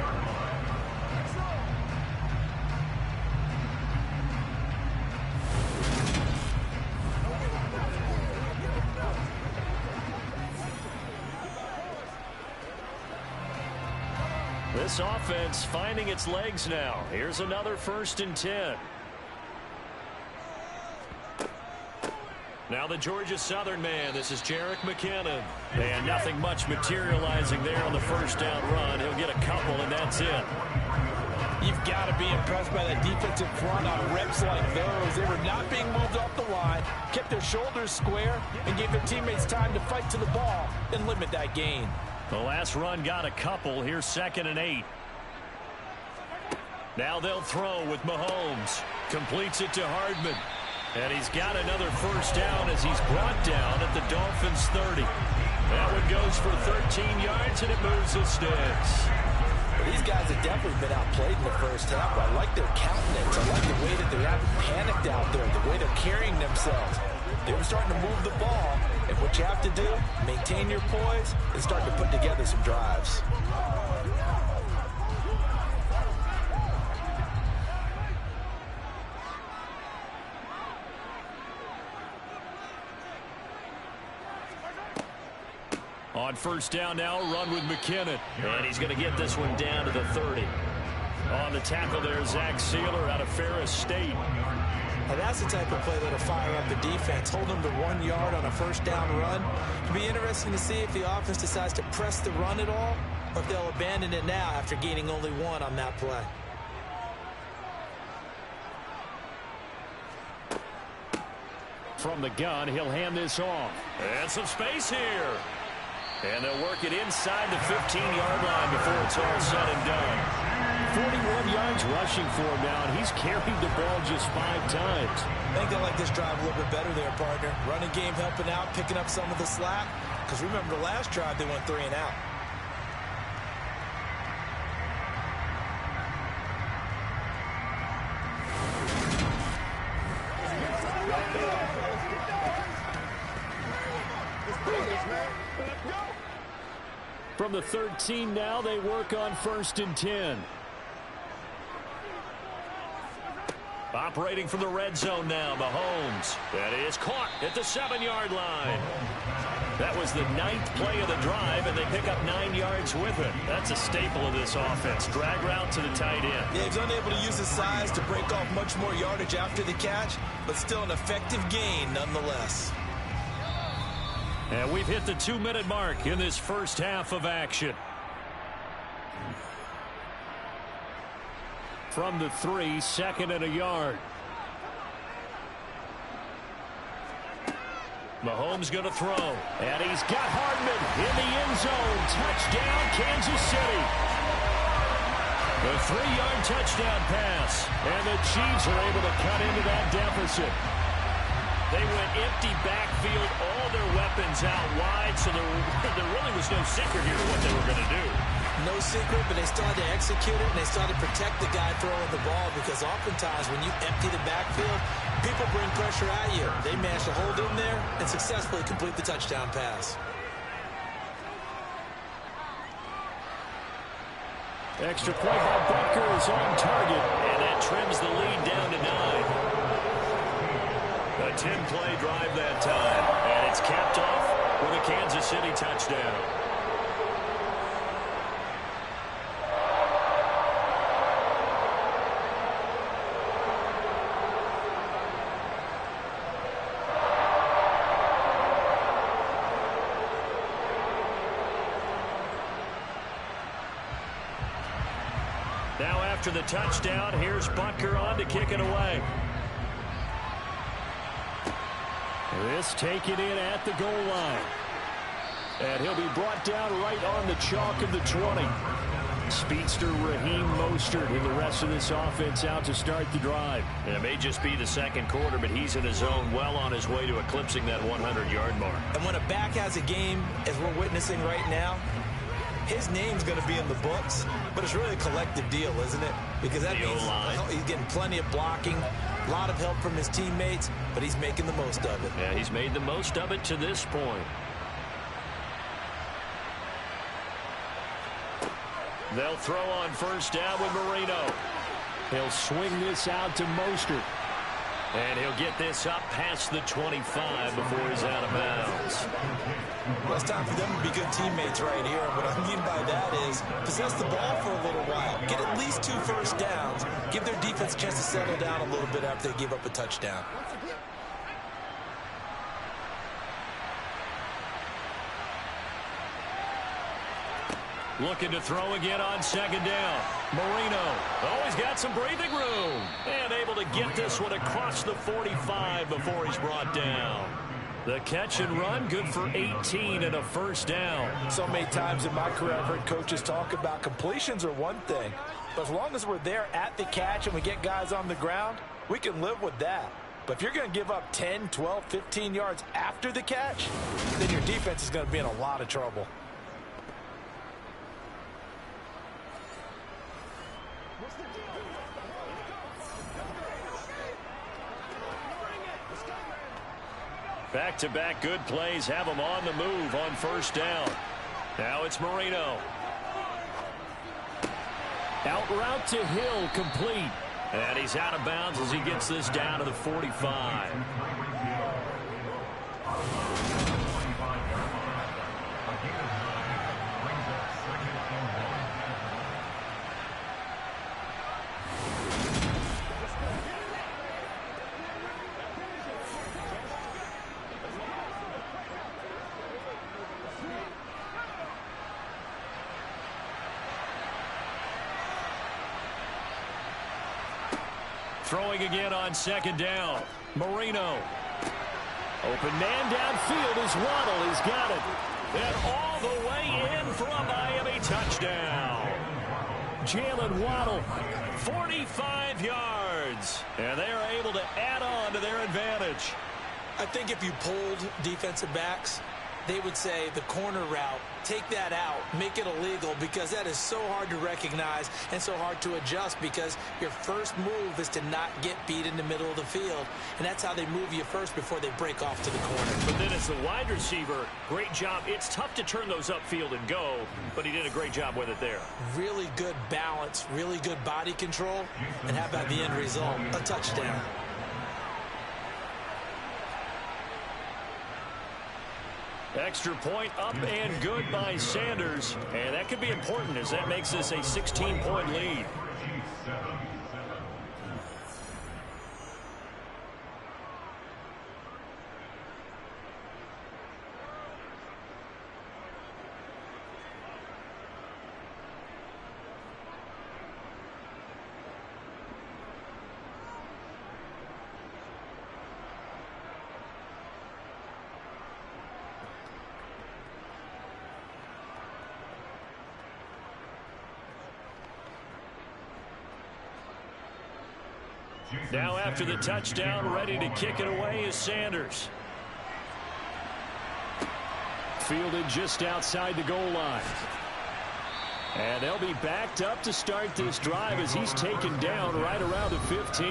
This offense finding its legs now. Here's another 1st and 10. Now the Georgia Southern man. This is Jerick McKinnon. And nothing much materializing there on the first down run. He'll get a couple, and that's it. You've got to be impressed by that defensive front on reps like those. They were not being moved off the line, kept their shoulders square, and gave their teammates time to fight to the ball and limit that gain. The last run got a couple. Here's 2nd and 8. Now they'll throw with Mahomes. Completes it to Hardman. And he's got another first down as he's brought down at the Dolphins' 30. That one goes for 13 yards, and it moves the sticks. These guys have definitely been outplayed in the first half. I like their countenance. I like the way that they haven't panicked out there, the way they're carrying themselves. They were starting to move the ball, and what you have to do, maintain your poise and start to put together some drives. On first down now, run with McKinnon. And he's going to get this one down to the 30. On the tackle there, Zach Sealer out of Ferris State. Now that's the type of play that'll fire up the defense. Hold them to 1 yard on a first down run. It'll be interesting to see if the offense decides to press the run at all, or if they'll abandon it now after gaining only 1 on that play. From the gun, he'll hand this off. And some space here. And they'll work it inside the 15-yard line before it's all said and done. 41 yards rushing for him now, and he's carried the ball just 5 times. I think they like this drive a little bit better there, partner. Running game helping out, picking up some of the slack. Because remember the last drive, they went 3 and out. From the 13 now, they work on 1st and 10. Operating from the red zone now, Mahomes. That is caught at the 7-yard line. That was the 9th play of the drive, and they pick up 9 yards with it. That's a staple of this offense. Drag route to the tight end. Yeah, he's unable to use his size to break off much more yardage after the catch, but still an effective gain nonetheless. And we've hit the 2-minute mark in this first half of action. From the 3, 2nd and a yard. Mahomes going to throw. And he's got Hardman in the end zone. Touchdown, Kansas City. The 3-yard touchdown pass. And the Chiefs are able to cut into that deficit. They went empty backfield, all their weapons out wide, so there really was no secret here to what they were going to do. No secret, but they still had to execute it, and they still had to protect the guy throwing the ball, because oftentimes when you empty the backfield, people bring pressure at you. They managed to hold in there and successfully complete the touchdown pass. Extra point by Butker is on target, and that trims the lead down to 9. A 10-play drive that time, and it's capped off with a Kansas City touchdown. Now after the touchdown, here's Butker on to kick it away. This taken in at the goal line. And he'll be brought down right on the chalk of the 20. Speedster Raheem Mostert and the rest of this offense out to start the drive. And it may just be the second quarter, but he's in his zone, well on his way to eclipsing that 100-yard mark. And when a back has a game, as we're witnessing right now, his name's going to be in the books, but it's really a collective deal, isn't it? Because that means he's getting plenty of blocking, a lot of help from his teammates, but he's making the most of it. Yeah, he's made the most of it to this point. They'll throw on first down with Marino. He'll swing this out to Mostert. And he'll get this up past the 25 before he's out of bounds. Well, it's time for them to be good teammates right here. And what I mean by that is possess the ball for a little while. Get at least 2 first downs. Give their defense a chance to settle down a little bit after they give up a touchdown. Looking to throw again on second down. Marino. Oh, he's got some breathing room. And able to get this one across the 45 before he's brought down. The catch and run, good for 18 and a first down. So many times in my career, I've heard coaches talk about completions are one thing. But as long as we're there at the catch and we get guys on the ground, we can live with that. But if you're going to give up 10, 12, 15 yards after the catch, then your defense is going to be in a lot of trouble. Back-to-back good plays have him on the move on first down. Now it's Marino. Out route to Hill, complete. And he's out of bounds as he gets this down to the 45. Throwing again on second down. Marino. Open man downfield is Waddle. He's got it. And all the way in for a Miami touchdown. Jalen Waddle, 45 yards. And they are able to add on to their advantage. I think if you polled defensive backs, they would say the corner route, take that out, make it illegal, because that is so hard to recognize and so hard to adjust, because your first move is to not get beat in the middle of the field. And that's how they move you first before they break off to the corner. But then as the wide receiver, great job. It's tough to turn those upfield and go, but he did a great job with it there. Really good balance, really good body control, and how about the end result? A touchdown. Extra point up and good by Sanders. And that could be important as that makes this a 16-point lead. Now after the touchdown, ready to kick it away is Sanders. Fielded just outside the goal line. And they'll be backed up to start this drive as he's taken down right around the 15.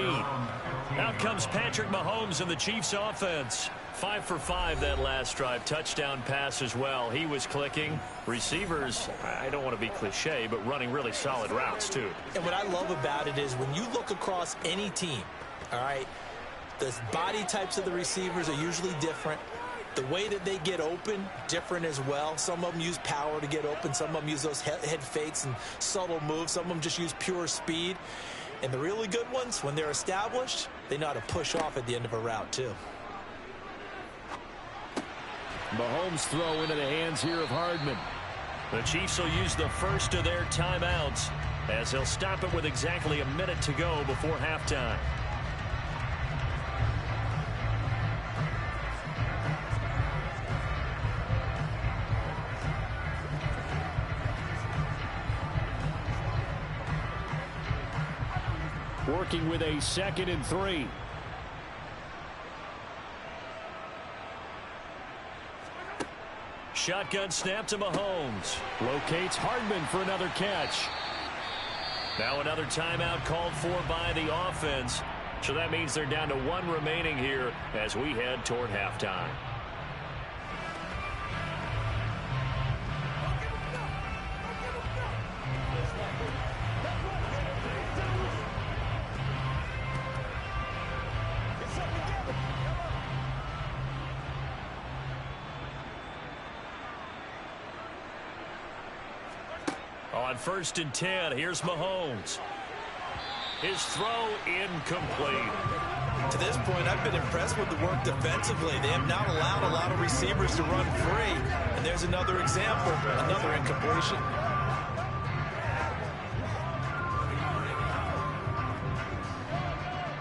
Out comes Patrick Mahomes and the Chiefs offense. 5 for 5 that last drive. Touchdown pass as well. He was clicking. Receivers, I don't want to be cliche, but running really solid routes too. And what I love about it is when you look across any team, all right, the body types of the receivers are usually different. The way that they get open, different as well. Some of them use power to get open. Some of them use those head fakes and subtle moves. Some of them just use pure speed. And the really good ones, when they're established, they know how to push off at the end of a route too. Mahomes throw into the hands here of Hardman. The Chiefs will use the first of their timeouts as they'll stop it with exactly a minute to go before halftime. Working with a 2nd and 3. Shotgun snap to Mahomes. Locates Hardman for another catch. Now another timeout called for by the offense. So that means they're down to 1 remaining here as we head toward halftime. On 1st and 10, here's Mahomes. His throw incomplete. To this point, I've been impressed with the work defensively. They have not allowed a lot of receivers to run free. And there's another example, another incompletion.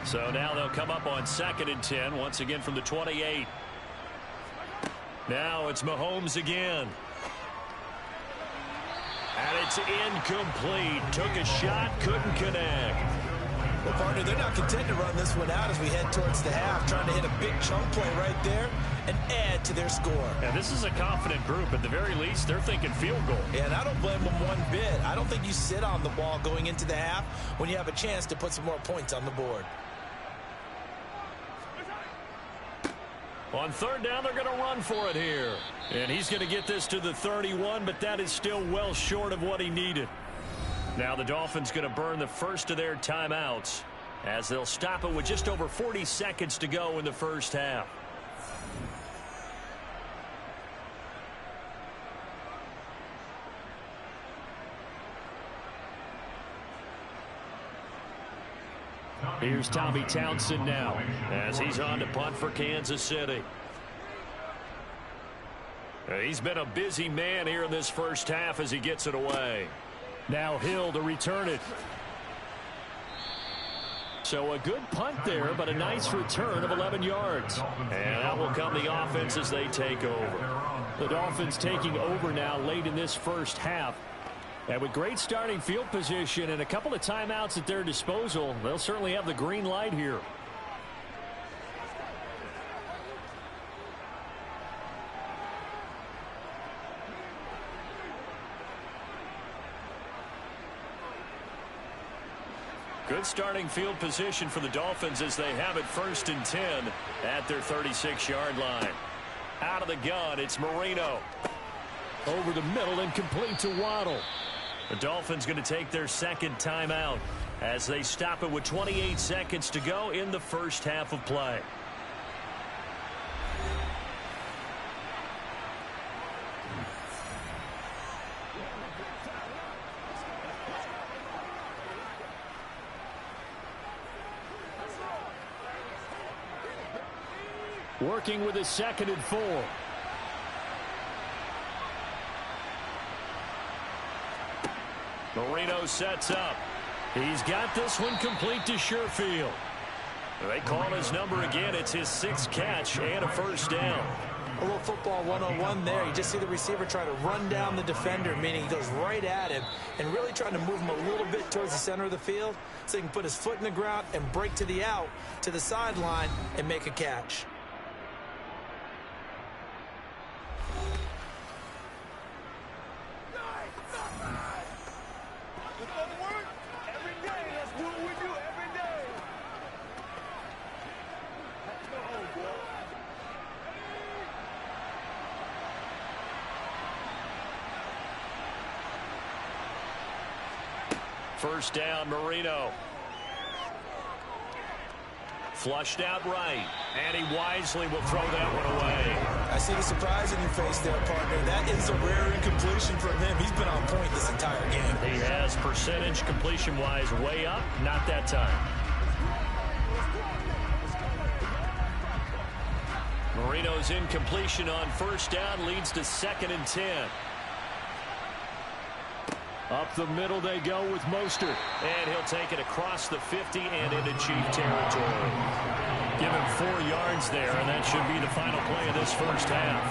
So now they'll come up on 2nd and 10, once again from the 28. Now it's Mahomes again. And it's incomplete. Took a shot, couldn't connect. Well, partner, they're not content to run this one out as we head towards the half, trying to hit a big chunk play right there and add to their score. And this is a confident group. At the very least, they're thinking field goal. Yeah, and I don't blame them one bit. I don't think you sit on the ball going into the half when you have a chance to put some more points on the board. On 3rd down, they're going to run for it here. And he's going to get this to the 31, but that is still well short of what he needed. Now the Dolphins going to burn the first of their timeouts as they'll stop it with just over 40 seconds to go in the first half. Here's Tommy Townsend now as he's on to punt for Kansas City. He's been a busy man here in this first half as he gets it away. Now Hill to return it. So a good punt there, but a nice return of 11 yards. And out will come the offense as they take over. The Dolphins taking over now late in this first half. And with great starting field position and a couple of timeouts at their disposal, they'll certainly have the green light here. Good starting field position for the Dolphins as they have it 1st and 10 at their 36-yard line. Out of the gun, it's Marino. Over the middle and complete to Waddle. The Dolphins going to take their 2nd timeout as they stop it with 28 seconds to go in the first half of play. Working with a 2nd and 4. Marino sets up. He's got this one complete to Sherfield. They call his number again. It's his 6th catch and a first down. A little football 101 there. You just see the receiver try to run down the defender, meaning he goes right at him and really trying to move him a little bit towards the center of the field so he can put his foot in the ground and break to the out, to the sideline, and make a catch. First down, Marino. Flushed out right, and he wisely will throw that one away. I see the surprise in your face there, partner. That is a rare incompletion from him. He's been on point this entire game. He has percentage completion-wise way up, not that time. Marino's incompletion on first down leads to 2nd and 10. Up the middle they go with Mostert. And he'll take it across the 50 and into Chief territory. Give him 4 yards there, and that should be the final play of this first half.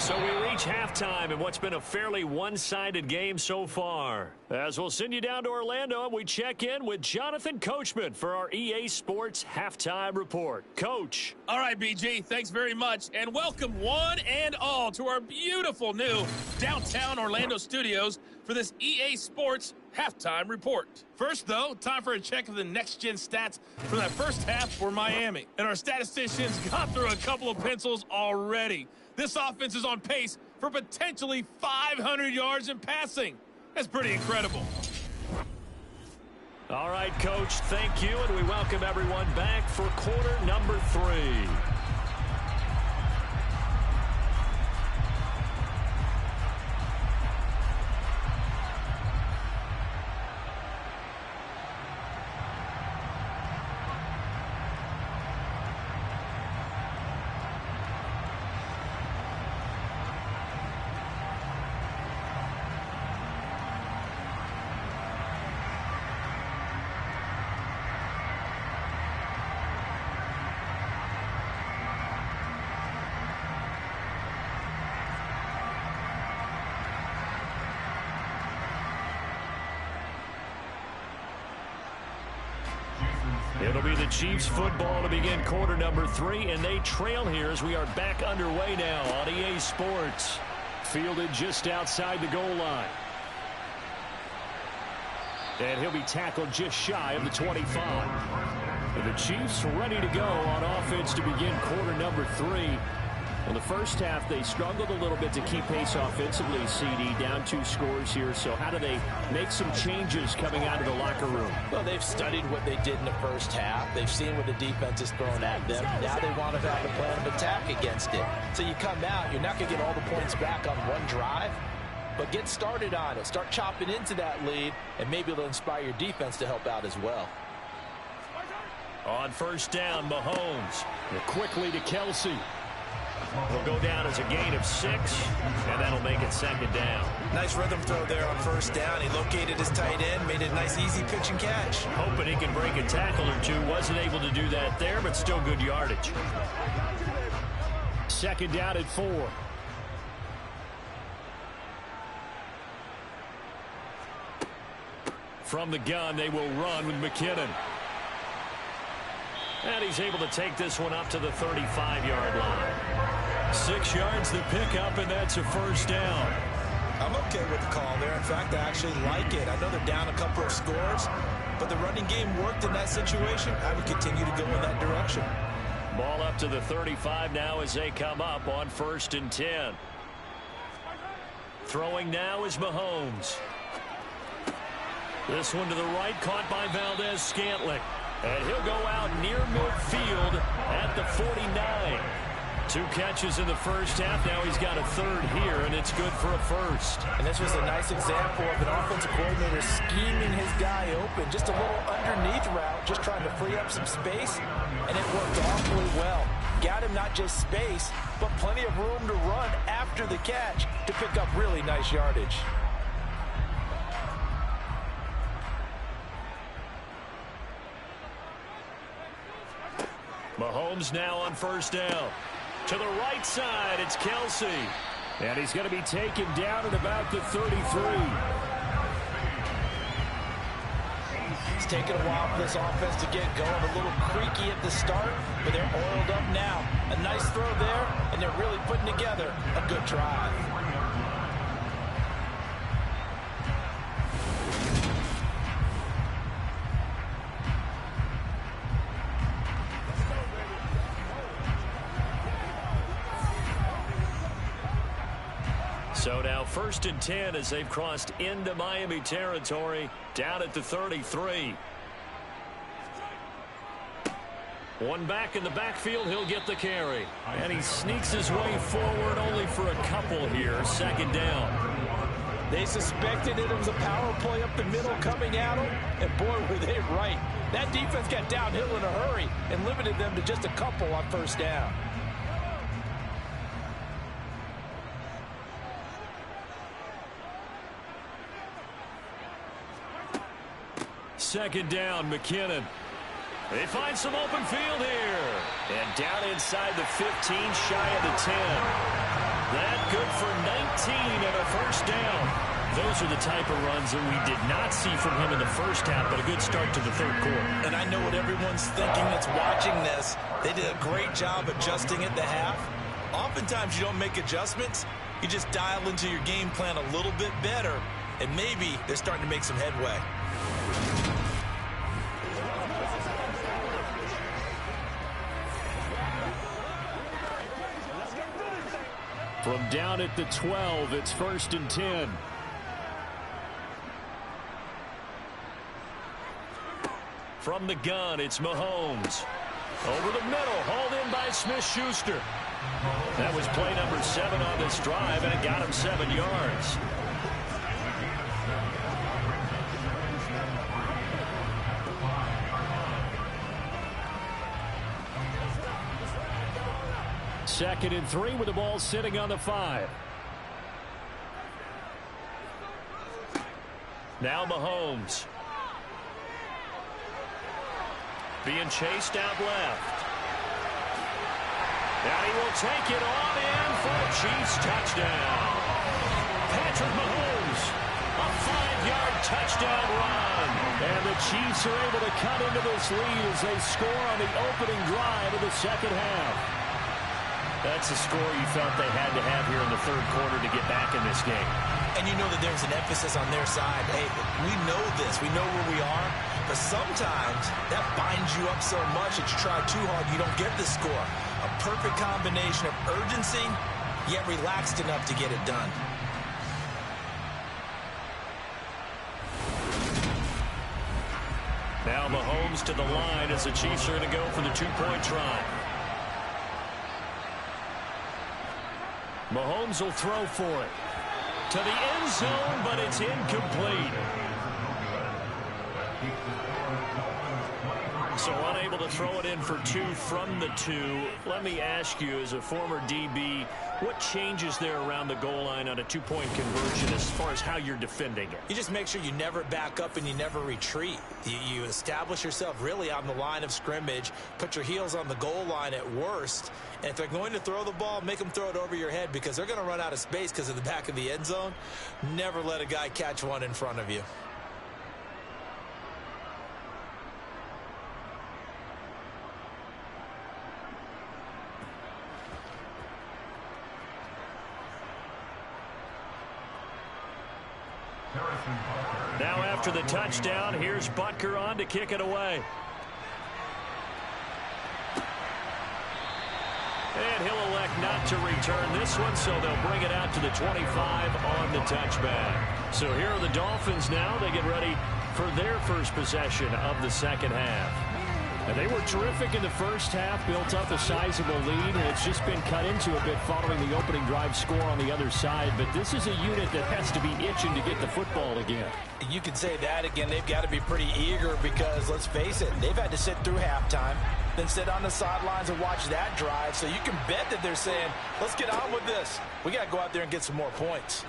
So we reach halftime in what's been a fairly one-sided game so far. As we'll send you down to Orlando, we check in with Jonathan Coachman for our EA Sports Halftime Report. Coach. All right, BG, thanks very much. And welcome one and all to our beautiful new downtown Orlando studios for this EA Sports Halftime Report. First, though, time for a check of the next-gen stats from that first half for Miami. And our statisticians got through a couple of pencils already. This offense is on pace for potentially 500 yards in passing. That's pretty incredible. All right, Coach, thank you, and we welcome everyone back for quarter number 3. It'll be the Chiefs football to begin quarter number 3, and they trail here as we are back underway now on EA Sports. Fielded just outside the goal line. And he'll be tackled just shy of the 25. And the Chiefs ready to go on offense to begin quarter number 3. In the first half, they struggled a little bit to keep pace offensively, CD, down 2 scores here. So how do they make some changes coming out of the locker room? Well, they've studied what they did in the first half. They've seen what the defense is throwing at them. Now they want to have a plan of attack against it. So you come out, you're not going to get all the points back on one drive, but get started on it. Start chopping into that lead, and maybe it'll inspire your defense to help out as well. On first down, Mahomes. Quickly to Kelsey. He'll go down as a gain of 6, and that'll make it second down. Nice rhythm throw there on first down. He located his tight end, made it a nice easy pitch and catch. Hoping he can break a tackle or two. Wasn't able to do that there, but still good yardage. Second down at 4. From the gun, they will run with McKinnon. And he's able to take this one up to the 35-yard line. 6 yards the pickup, and that's a first down. I'm okay with the call there. In fact, I actually like it. I know they're down a couple of scores, but the running game worked in that situation. I would continue to go in that direction. Ball up to the 35 now as they come up on first and 10. Throwing now is Mahomes. This one to the right, caught by Valdez-Scantling. And he'll go out near midfield at the 49. 2 catches in the first half. Now he's got a third here, and it's good for a first. And this was a nice example of an offensive coordinator scheming his guy open. Just a little underneath route, just trying to free up some space, and it worked awfully well. Got him not just space, but plenty of room to run after the catch to pick up really nice yardage. Mahomes now on first down. To the right side, it's Kelsey. And he's going to be taken down at about the 33. It's taken a while for this offense to get going. A little creaky at the start, but they're oiled up now. A nice throw there, and they're really putting together a good drive. So now first and 10 as they've crossed into Miami territory, down at the 33. One back in the backfield, he'll get the carry. And he sneaks his way forward only for a couple here, second down. They suspected it was a power play up the middle coming at them, and boy, were they right. That defense got downhill in a hurry and limited them to just a couple on first down. Second down, McKinnon. They find some open field here. And down inside the 15, shy of the 10. That good for 19 and a first down. Those are the type of runs that we did not see from him in the first half, but a good start to the third quarter. And I know what everyone's thinking that's watching this. They did a great job adjusting at the half. Oftentimes you don't make adjustments. You just dial into your game plan a little bit better, and maybe they're starting to make some headway. From down at the 12, it's 1st and 10. From the gun, it's Mahomes. Over the middle, hauled in by Smith-Schuster. That was play number 7 on this drive, and it got him 7 yards. Second and 3 with the ball sitting on the 5. Now Mahomes. Being chased out left. And he will take it on in for a Chiefs touchdown. Patrick Mahomes, a 5-yard touchdown run. And the Chiefs are able to cut into this lead as they score on the opening drive of the second half. That's a score you felt they had to have here in the third quarter to get back in this game. And you know that there's an emphasis on their side. Hey, we know this. We know where we are. But sometimes that binds you up so much that you try too hard, you don't get the score. A perfect combination of urgency, yet relaxed enough to get it done. Now Mahomes to the line as the Chiefs are going to go for the 2-point try. Mahomes will throw for it. To the end zone, but it's incomplete. So unable to throw it in for 2 from the 2. Let me ask you, as a former DB, what changes there around the goal line on a 2-point conversion as far as how you're defending it? You just make sure you never back up and you never retreat. You establish yourself really on the line of scrimmage, put your heels on the goal line at worst, and if they're going to throw the ball, make them throw it over your head because they're going to run out of space because of the back of the end zone. Never let a guy catch one in front of you. Now after the touchdown, here's Butker on to kick it away. And he'll elect not to return this one, so they'll bring it out to the 25 on the touchback. So here are the Dolphins now. They get ready for their first possession of the second half. And they were terrific in the first half, built up a sizable lead, and it's just been cut into a bit following the opening drive score on the other side. But this is a unit that has to be itching to get the football again. You can say that again. They've got to be pretty eager because, let's face it, they've had to sit through halftime, then sit on the sidelines and watch that drive. So you can bet that they're saying, let's get on with this. We got to go out there and get some more points.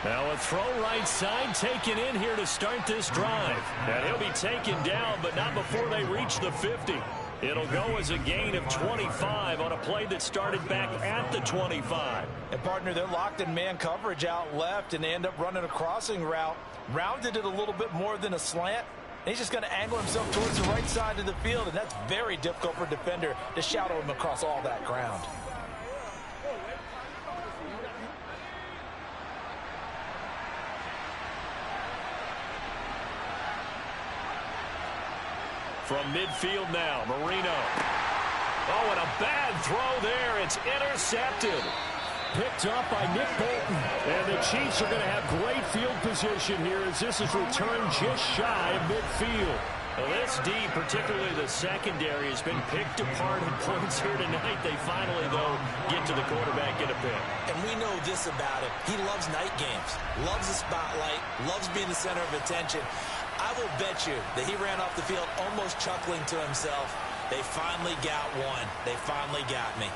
Now a throw right side taken in here to start this drive. And he'll be taken down, but not before they reach the 50. It'll go as a gain of 25 on a play that started back at the 25. And, partner, they're locked in man coverage out left, and they end up running a crossing route. Rounded it a little bit more than a slant. And he's just going to angle himself towards the right side of the field, and that's very difficult for a defender to shadow him across all that ground. From midfield now, Marino. Oh, and a bad throw there. It's intercepted. Picked up by Nick Bolton. And the Chiefs are going to have great field position here as this is returned just shy of midfield. Well, this D, particularly the secondary, has been picked apart in points here tonight. They finally, though, get to the quarterback, get a pick. And we know this about him. He loves night games, loves the spotlight, loves being the center of attention. I will bet you that he ran off the field almost chuckling to himself. They finally got one. They finally got me.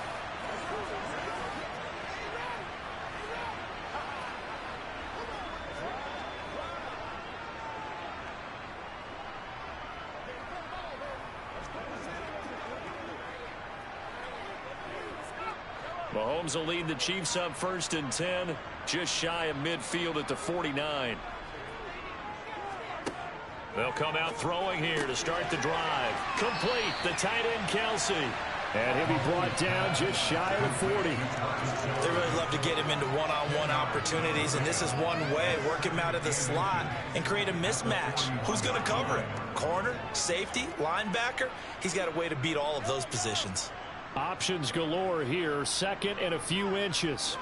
Mahomes will lead the Chiefs up 1st and 10, just shy of midfield at the 49. They'll come out throwing here to start the drive. Complete, the tight end Kelsey. And he'll be brought down just shy of the 40. They really love to get him into one-on-one opportunities, and this is one way. Work him out of the slot and create a mismatch. Who's going to cover him? Corner, safety, linebacker? He's got a way to beat all of those positions. Options galore here, 2nd and a few inches.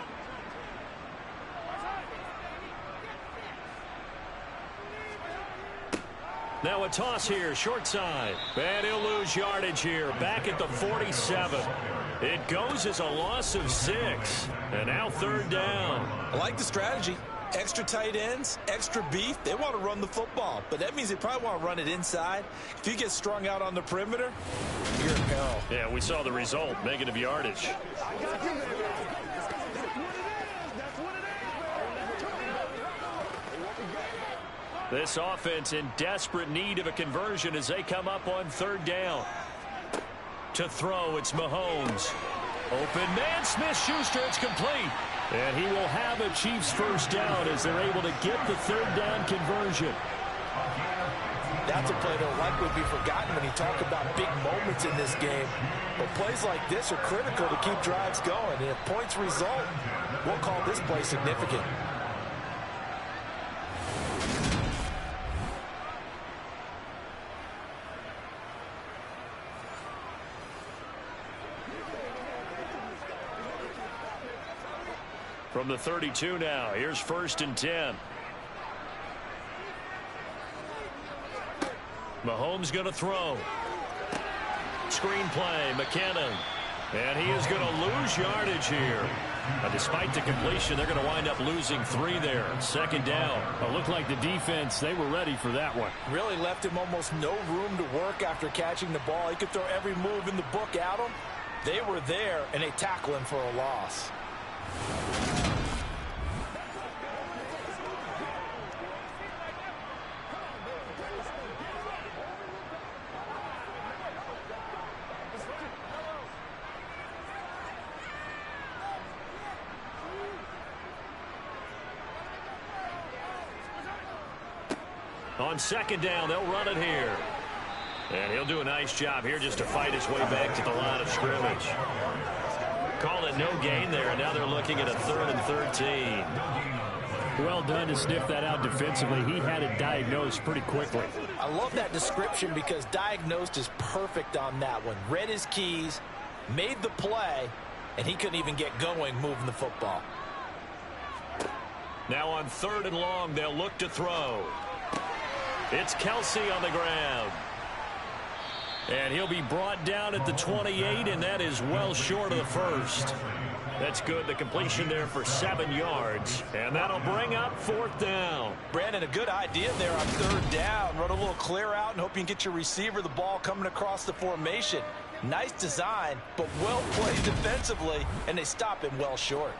Now a toss here, short side. And he'll lose yardage here, back at the 47. It goes as a loss of 6. And now 3rd down. I like the strategy. Extra tight ends, extra beef. They want to run the football, but that means they probably want to run it inside. If you get strung out on the perimeter, you're in peril. Yeah, we saw the result, negative yardage. This offense in desperate need of a conversion as they come up on 3rd down. To throw, it's Mahomes. Open man, Smith-Schuster, it's complete. And he will have a Chiefs 1st down as they're able to get the 3rd down conversion. That's a play that'll likely be forgotten when you talk about big moments in this game. But plays like this are critical to keep drives going. And if points result, we'll call this play significant. From the 32 now, here's 1st and 10. Mahomes going to throw. Screen play, McKinnon. And he is going to lose yardage here. Now, despite the completion, they're going to wind up losing 3 there. 2nd down. It looked like the defense, they were ready for that one. Really left him almost no room to work after catching the ball. He could throw every move in the book at him. They were there, and they tackle him for a loss. On 2nd down, they'll run it here. And he'll do a nice job here just to fight his way back to the line of scrimmage. Call it no gain there, and now they're looking at a 3rd and 13. Well done to sniff that out defensively. He had it diagnosed pretty quickly. I love that description because diagnosed is perfect on that one. Read his keys, made the play, and he couldn't even get going moving the football. Now on 3rd and long, they'll look to throw. It's Kelsey on the ground. And he'll be brought down at the 28, and that is well short of the 1st. That's good. The completion there for 7 yards. And that'll bring up 4th down. Brandon, a good idea there on 3rd down. Run a little clear out and hope you can get your receiver the ball coming across the formation. Nice design, but well played defensively, and they stop him well short.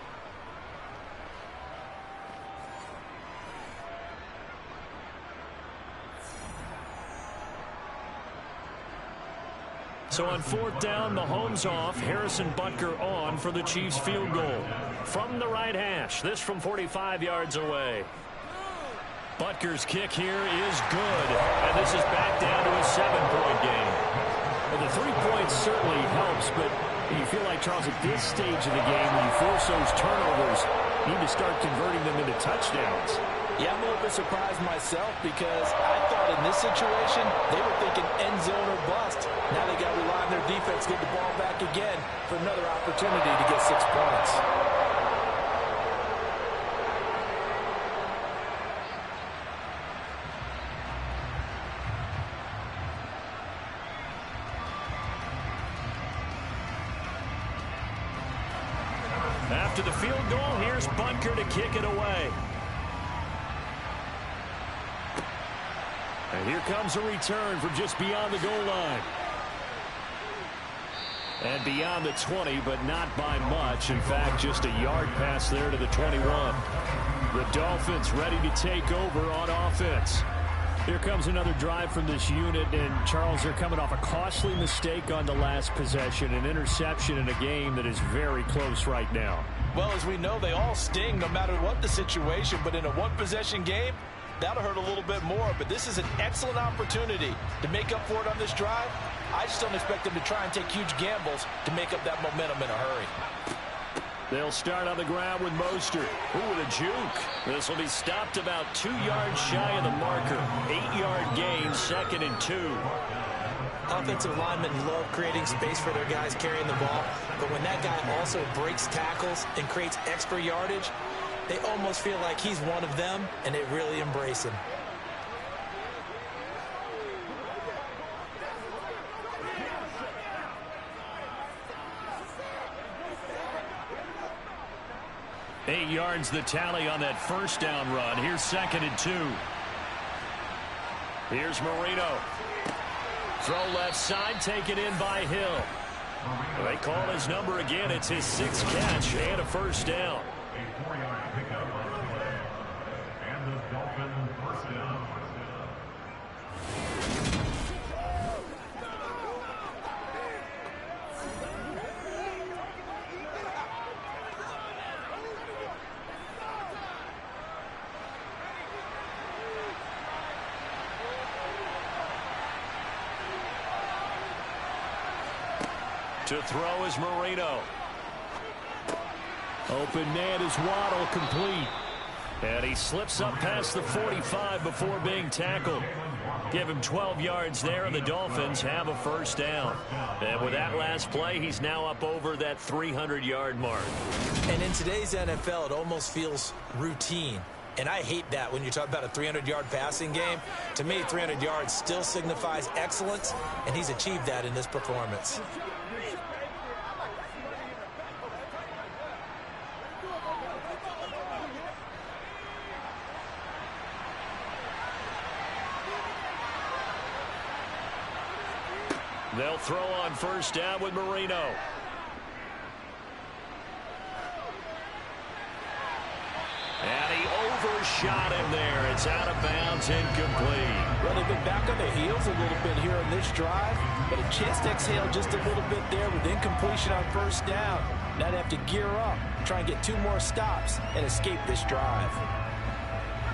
So on 4th down, Mahomes off, Harrison Butker on for the Chiefs field goal. From the right hash, this from 45 yards away. Butker's kick here is good, and this is back down to a 7-point game. Well, the 3 points certainly helps, but you feel like, Charles, at this stage of the game, when you force those turnovers, you need to start converting them into touchdowns. Yeah, I'm a little bit surprised myself because I thought in this situation they were thinking end zone or bust. Now they got to rely on their defense to get the ball back again for another opportunity to get 6 points. After the field goal, here's Butker to kick it away. And here comes a return from just beyond the goal line. And beyond the 20, but not by much. In fact, just a yard pass there to the 21. The Dolphins ready to take over on offense. Here comes another drive from this unit, and Charles, they're coming off a costly mistake on the last possession, an interception in a game that is very close right now. Well, as we know, they all sting no matter what the situation, but in a one-possession game, that'll hurt a little bit more. But this is an excellent opportunity to make up for it on this drive. I just don't expect them to try and take huge gambles to make up that momentum in a hurry. They'll start on the ground with Mostert. Ooh, with a juke. This will be stopped about 2 yards shy of the marker. 8-yard gain, 2nd and 2. Offensive linemen love creating space for their guys carrying the ball, but when that guy also breaks tackles and creates extra yardage, they almost feel like he's one of them, and they really embrace him. Eight yards the tally on that first down run. Here's 2nd and 2. Here's Marino. Throw left side, taken in by Hill. They call his number again. It's his 6th catch and a first down. A 4-yard pickup on the play. And the Dolphins first down. To throw is Marino. Open man is Waddle, complete. And he slips up past the 45 before being tackled. Give him 12 yards there, and the Dolphins have a first down. And with that last play, he's now up over that 300-yard mark. And in today's NFL, it almost feels routine. And I hate that when you talk about a 300-yard passing game. To me, 300 yards still signifies excellence, and he's achieved that in this performance. They'll throw on first down with Marino. And he overshot him there. It's out of bounds, incomplete. Well, they've been back on their heels a little bit here on this drive, but a chance to exhale just a little bit there with incompletion on first down. Now they have to gear up, try and get 2 more stops, and escape this drive.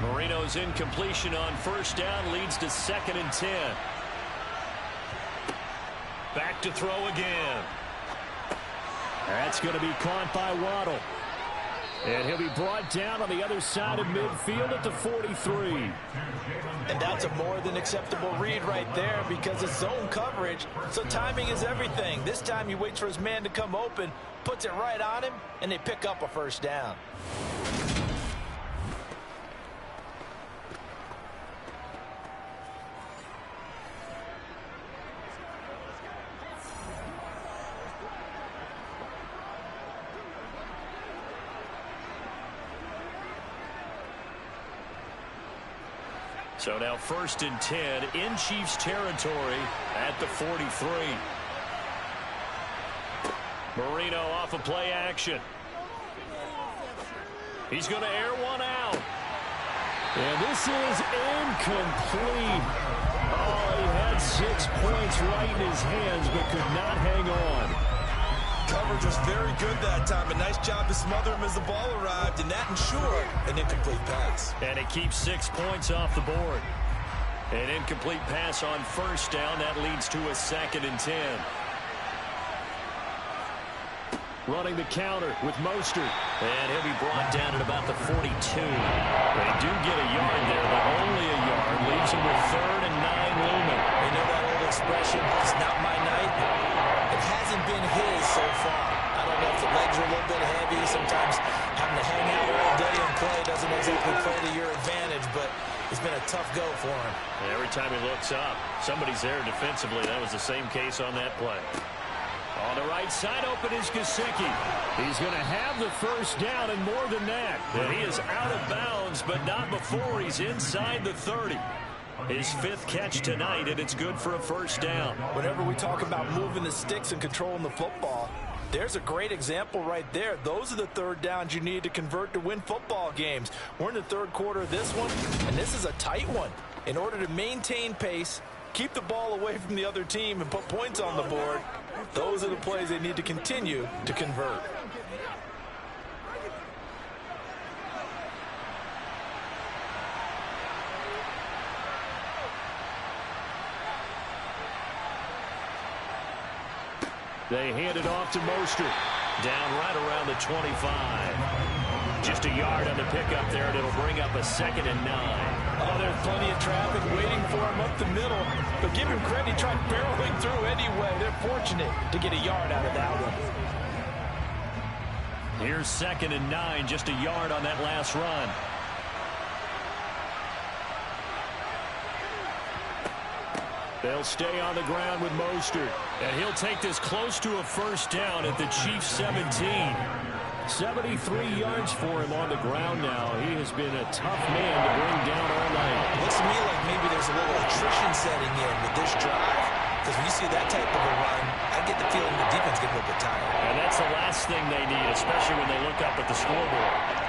Marino's incompletion on first down leads to 2nd and 10. Back to throw again. That's going to be caught by Waddle. And he'll be brought down on the other side of midfield at the 43. And that's a more than acceptable read right there because it's zone coverage, so timing is everything. This time he waits for his man to come open, puts it right on him, and they pick up a first down. So now 1st and 10 in Chiefs territory at the 43. Marino off of play action. He's going to air one out. And this is incomplete. Oh, he had 6 points right in his hands but could not hang on. Coverage was very good that time. A nice job to smother him as the ball arrived, and that ensured an incomplete pass. And it keeps 6 points off the board. An incomplete pass on first down. That leads to a 2nd and 10. Running the counter with Mostert. And he'll be brought down at about the 42. They do get a yard there, but only a yard. Leaves him with 3rd and 9 looming. You know that old expression, it's not my night? It hasn't been his so far. I don't know if the legs are a little bit heavy. Sometimes having to hang out all day and play doesn't exactly play to your advantage, but it's been a tough go for him. And every time he looks up, somebody's there defensively. That was the same case on that play. On the right side, open is Gesicki. He's going to have the first down and more than that. And he is out of bounds, but not before he's inside the 30. His 5th catch tonight, and it's good for a first down. Whenever we talk about moving the sticks and controlling the football, There's a great example right there. Those are the third downs you need to convert to win football games. We're in the third quarter of this one, and this is a tight one. In order to maintain pace, keep the ball away from the other team, and put points on the board, those are the plays they need to continue to convert. They hand it off to Mostert. Down right around the 25. Just a yard on the pickup there, and it'll bring up a 2nd and 9. Oh, there's plenty of traffic waiting for him up the middle. But give him credit, he tried barreling through anyway. They're fortunate to get a yard out of that one. Here's 2nd and 9, just a yard on that last run. They'll stay on the ground with Mostert. And he'll take this close to a first down at the Chiefs' 17. 73 yards for him on the ground now. He has been a tough man to bring down all night. Looks to me like maybe there's a little attrition setting in with this drive. Because when you see that type of a run, I get the feeling the defense gets a little bit tired. And that's the last thing they need, especially when they look up at the scoreboard.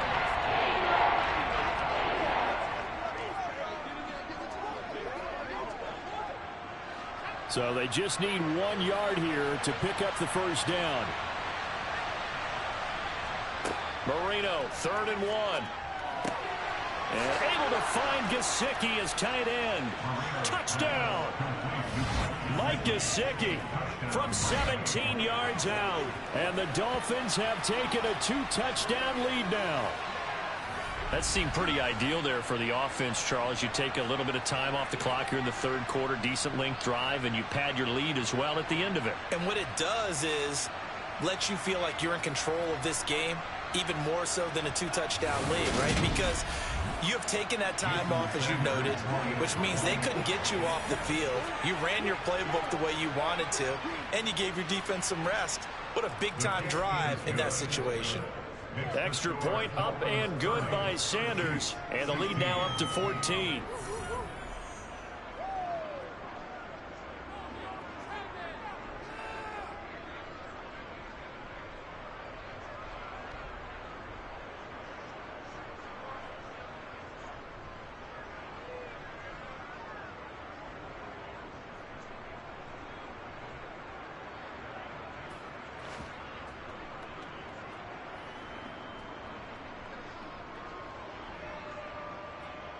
So they just need 1 yard here to pick up the first down. Marino, 3rd and 1. And able to find Gesicki as tight end. Touchdown! Mike Gesicki from 17 yards out. And the Dolphins have taken a 2-touchdown lead now. That seemed pretty ideal there for the offense, Charles. You take a little bit of time off the clock here in the third quarter, decent length drive, and you pad your lead as well at the end of it. And what it does is let you feel like you're in control of this game, even more so than a 2-touchdown lead, right? Because you have taken that time off, as you noted, which means they couldn't get you off the field. You ran your playbook the way you wanted to, and you gave your defense some rest. What a big-time drive in that situation. Extra point up and good by Sanders. And the lead now up to 14.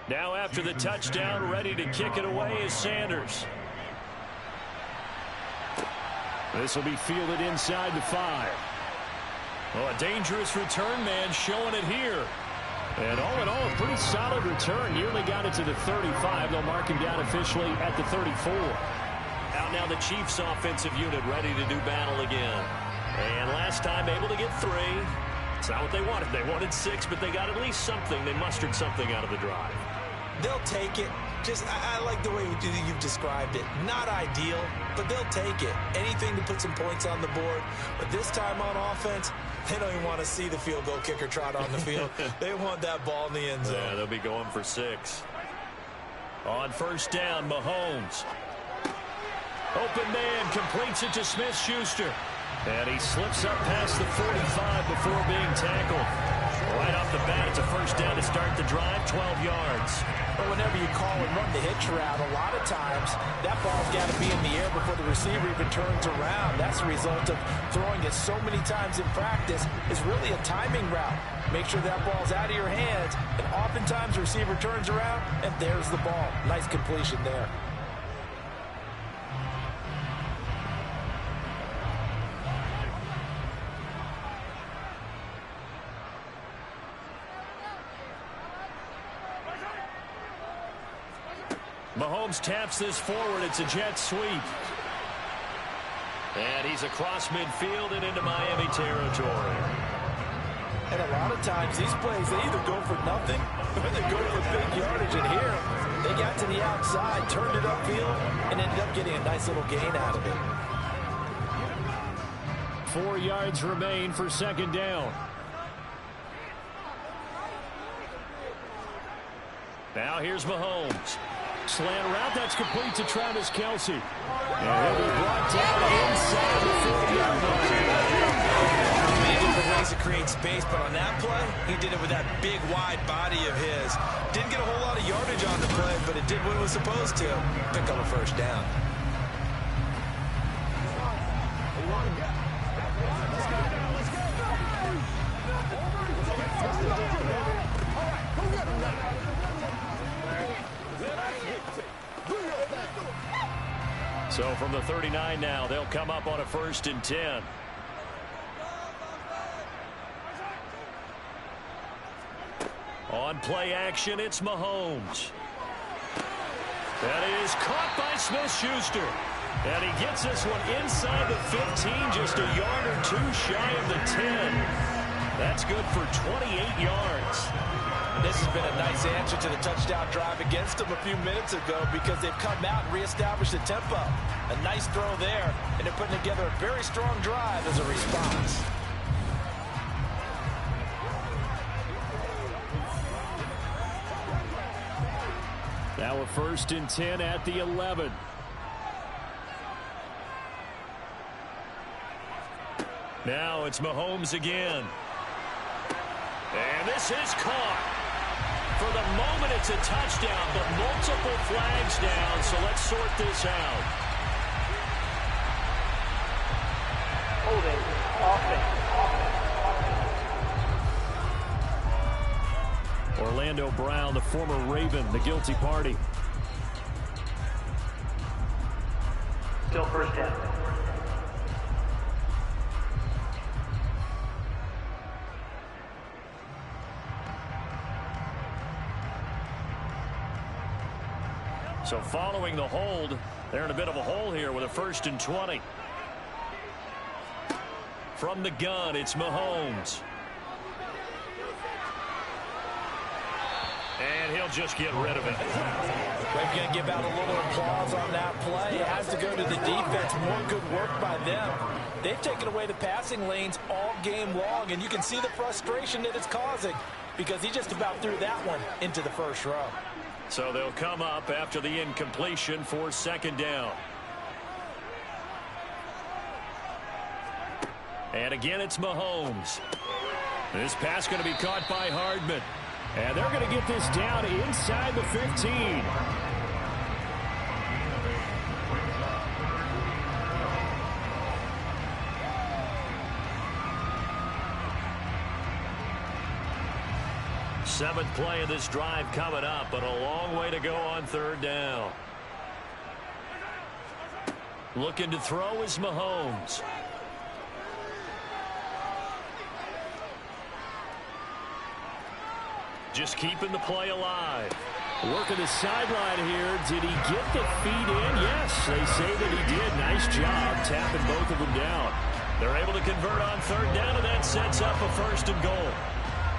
Now after the touchdown, ready to kick it away is Sanders. This will be fielded inside the 5. Well, a dangerous return man showing it here. And all in all, a pretty solid return. Nearly got it to the 35. They'll mark him down officially at the 34. Out now the Chiefs offensive unit ready to do battle again. And last time able to get 3. It's not what they wanted. They wanted 6, but they got at least something. They mustered something out of the drive. They'll take it. I like the way you've described it. Not ideal, but they'll take it. Anything to put some points on the board. But this time on offense, they don't even want to see the field goal kicker trot on the field. They want that ball in the end zone. Yeah, they'll be going for 6. On first down, Mahomes. Open man, completes it to Smith-Schuster. And he slips up past the 45 before being tackled. Right off the bat, it's a first down to start the drive, 12 yards. But whenever you call and run the hitch route, a lot of times that ball's got to be in the air before the receiver even turns around. That's the result of throwing it so many times in practice. Is really a timing route. Make sure that ball's out of your hands, and oftentimes the receiver turns around, and there's the ball. Nice completion there. Mahomes taps this forward. It's a jet sweep. And he's across midfield and into Miami territory. And a lot of times these plays, they either go for nothing or they go for big yardage. And here, they got to the outside, turned it upfield, and ended up getting a nice little gain out of it. 4 yards remain for second down. Now here's Mahomes. Slant route, that's complete to Travis Kelce. And he'll be brought down inside the 40-yard line. ways to create space, but on that play, he did it with that big, wide body of his. Didn't get a whole lot of yardage on the play, but it did what it was supposed to. Pick up a first down. So from the 39 now, they'll come up on a 1st and 10. On play action, it's Mahomes. That is caught by Smith-Schuster. And he gets this one inside the 15, just a yard or two shy of the 10. That's good for 28 yards. This has been a nice answer to the touchdown drive against them a few minutes ago because they've come out and reestablished the tempo. A nice throw there, and they're putting together a very strong drive as a response. Now a 1st and 10 at the 11. Now it's Mahomes again. And this is caught. For the moment, it's a touchdown, but multiple flags down, so let's sort this out. Holding. Offense. Orlando Brown, the former Raven, the guilty party. Still first down. So following the hold, they're in a bit of a hole here with a 1st and 20. From the gun, it's Mahomes. And he'll just get rid of it. We're going to give out a little applause on that play. It has to go to the defense. More good work by them. They've taken away the passing lanes all game long, and you can see the frustration that it's causing because he just about threw that one into the first row. So they'll come up after the incompletion for 2nd down. And again, it's Mahomes. This pass going to be caught by Hardman. And they're going to get this down inside the 15. Seventh play of this drive coming up, but a long way to go on 3rd down. Looking to throw is Mahomes. Just keeping the play alive. Working the sideline here. Did he get the feet in? Yes, they say that he did. Nice job tapping both of them down. They're able to convert on 3rd down, and that sets up a 1st and goal.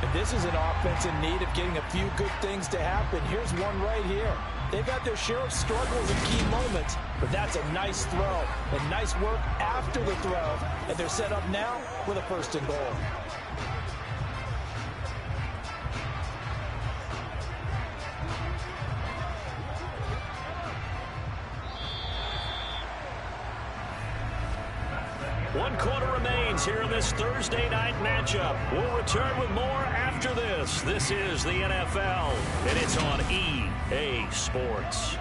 And this is an offense in need of getting a few good things to happen. Here's one right here. They've had their share of struggles in key moments, but that's a nice throw and nice work after the throw. And they're set up now with a 1st and goal. One quarter remains here in this Thursday night matchup. We'll return with more after this. This is the NFL, and it's on EA Sports.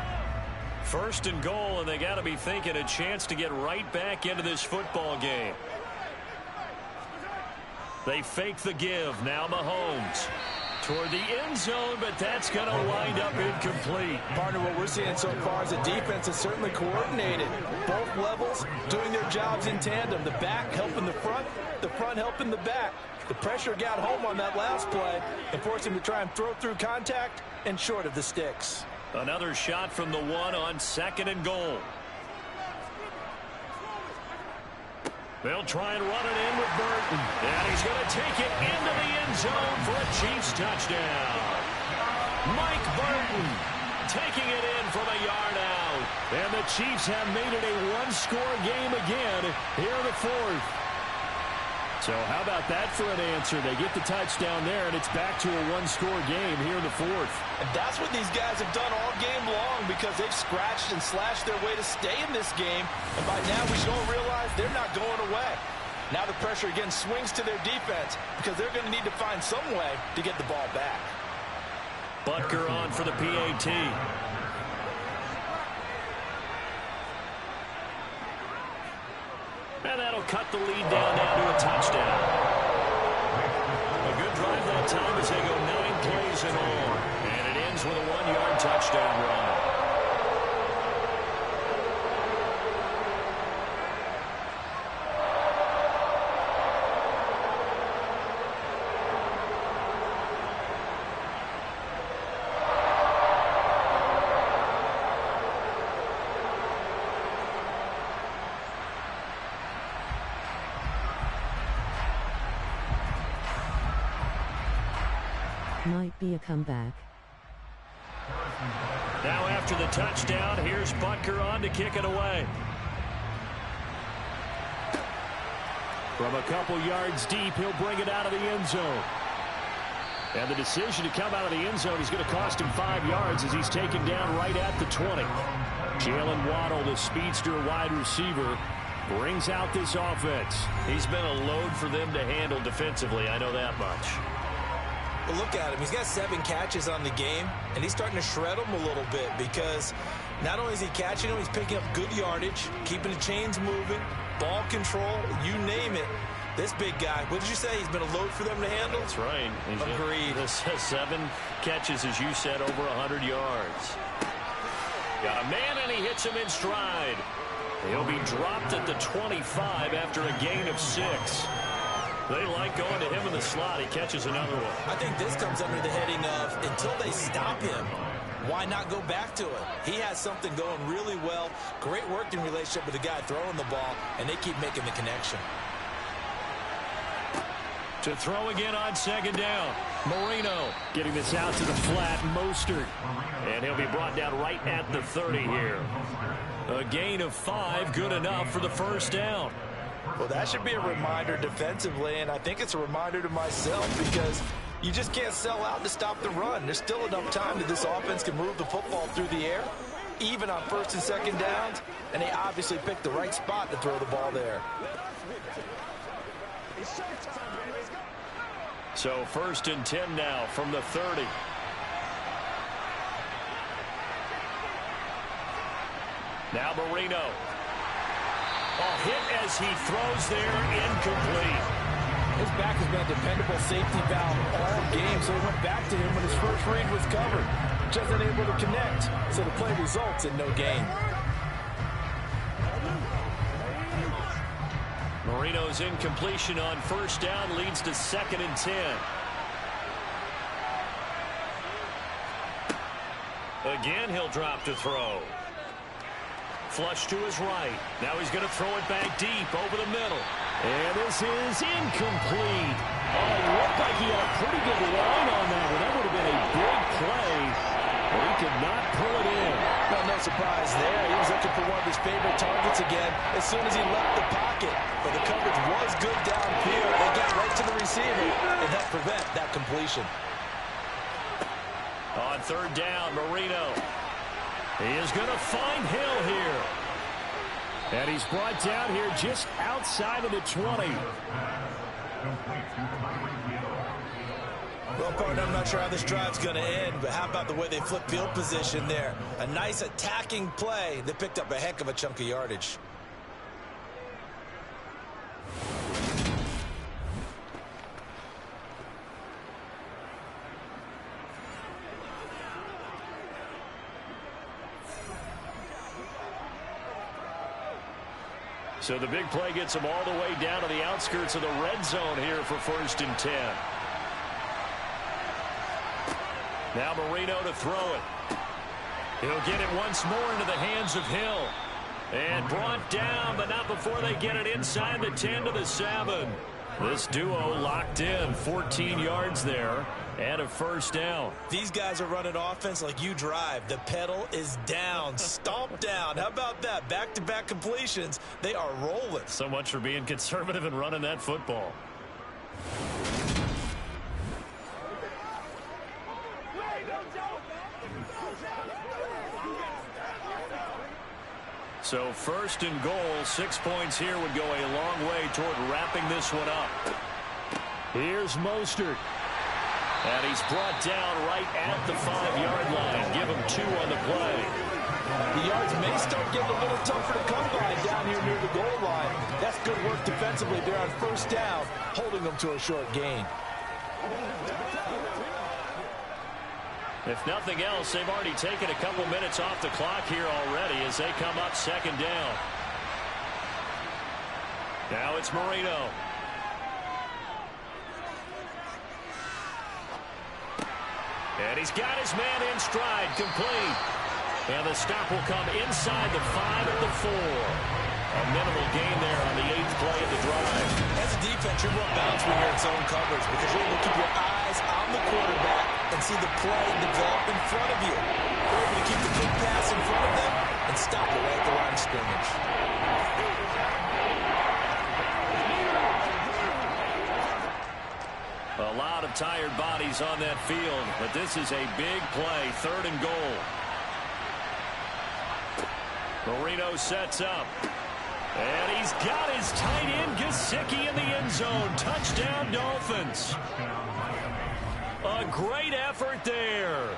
1st and goal, and they got to be thinking a chance to get right back into this football game. They fake the give. Now Mahomes toward the end zone, but that's going to wind up incomplete. Partner, what we're seeing so far is the defense is certainly coordinated. Both levels doing their jobs in tandem. The back helping the front helping the back. The pressure got home on that last play and forced him to try and throw through contact and short of the sticks. Another shot from the 1 on 2nd and goal. They'll try and run it in with Burton. And he's going to take it into the end zone for a Chiefs touchdown. Mike Burton taking it in from a yard out. And the Chiefs have made it a one-score game again here in the 4th. So how about that for an answer? They get the touchdown there, and it's back to a one-score game here in the 4th. And that's what these guys have done all game long because they've scratched and slashed their way to stay in this game. And by now we should all realize they're not going away. Now the pressure again swings to their defense because they're going to need to find some way to get the ball back. Butker on for the PAT. And that'll cut the lead down now to a touchdown. A good drive that time as they go 9 plays in all. And it ends with a 1-yard touchdown run. Might be a comeback. Now after the touchdown, here's Butker on to kick it away. From a couple yards deep, he'll bring it out of the end zone. And the decision to come out of the end zone is going to cost him 5 yards as he's taken down right at the 20. Jalen Waddle, the speedster wide receiver, brings out this offense. He's been a load for them to handle defensively, I know that much. Well, look at him. He's got 7 catches on the game, and he's starting to shred them a little bit because not only is he catching them, he's picking up good yardage, keeping the chains moving, ball control, you name it. This big guy, what did you say? He's been a load for them to handle? That's right. Agreed. 7 catches, as you said, over 100 yards. Got a man, and he hits him in stride. He'll be dropped at the 25 after a gain of 6. They like going to him in the slot. He catches another one. I think this comes under the heading of until they stop him, why not go back to it? He has something going really well. Great working relationship with the guy throwing the ball, and they keep making the connection. To throw again on second down. Marino getting this out to the flat. Mostert. And he'll be brought down right at the 30 here. A gain of 5, good enough for the first down. Well, that should be a reminder defensively, and I think it's a reminder to myself because you just can't sell out to stop the run. There's still enough time that this offense can move the football through the air, even on first and second downs, and they obviously picked the right spot to throw the ball there. So first and 10 now from the 30. Now Marino. A hit as he throws there, incomplete. His back has been a dependable safety valve all game, so he went back to him when his first read was covered. Just unable to connect, so the play results in no gain. Marino's incompletion on first down leads to 2nd and 10. Again, he'll drop to throw. Flush to his right. Now he's going to throw it back deep over the middle. And this is incomplete. Oh, it looked like he had a pretty good line on that one. That would have been a big play, but he could not pull it in. Well, no surprise there. He was looking for one of his favorite targets again as soon as he left the pocket. But the coverage was good downfield. They got right to the receiver and helped prevent that completion. On third down, Marino. He is going to find Hill here. And he's brought down here just outside of the 20. Well, partner, I'm not sure how this drive's going to end, but how about the way they flip field position there? A nice attacking play that picked up a heck of a chunk of yardage. So the big play gets him all the way down to the outskirts of the red zone here for first and 10. Now Marino to throw it. He'll get it once more into the hands of Hill. And brought down, but not before they get it inside the 10 to the 7. This duo locked in, 14 yards there, and a first down. These guys are running offense like you drive. The pedal is down, stomp down. How about that? Back-to-back completions. They are rolling. So much for being conservative and running that football. So first and goal, 6 points here would go a long way toward wrapping this one up. Here's Mostert. And he's brought down right at the 5-yard line. Give him 2 on the play. The yards may start getting a little tougher to come by down here near the goal line. That's good work defensively there on first down, holding them to a short gain. If nothing else, they've already taken a couple minutes off the clock here already as they come up second down. Now it's Marino. And he's got his man in stride, complete. And the stop will come inside the 5 at the 4. A minimal gain there on the 8th play of the drive. As a defense, you're real balanced when you're in zone coverage because you're able to keep your eyes on the quarterback and see the play develop in front of you. You're able to keep the quick pass in front of them and stop it right at the line of scrimmage. A lot of tired bodies on that field, but this is a big play, 3rd and goal. Marino sets up. And he's got his tight end, Gesicki, in the end zone. Touchdown, Dolphins. A great effort there.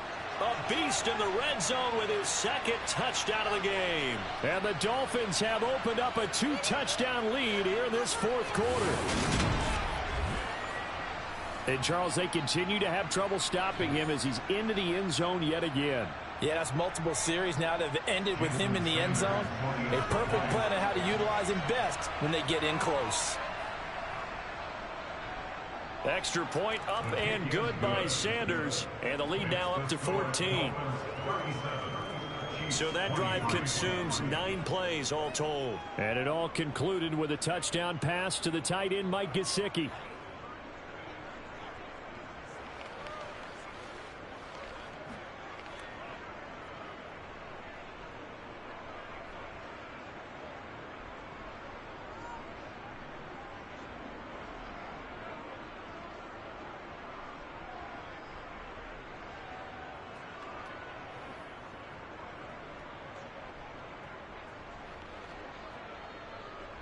A beast in the red zone with his 2nd touchdown of the game. And the Dolphins have opened up a 2-touchdown lead here in this 4th quarter. And, Charles, they continue to have trouble stopping him as he's into the end zone yet again. Yeah, that's multiple series now that have ended with him in the end zone. A perfect plan on how to utilize him best when they get in close. Extra point up and good by Sanders. And the lead now up to 14. So that drive consumes 9 plays all told. And it all concluded with a touchdown pass to the tight end, Mike Gesicki.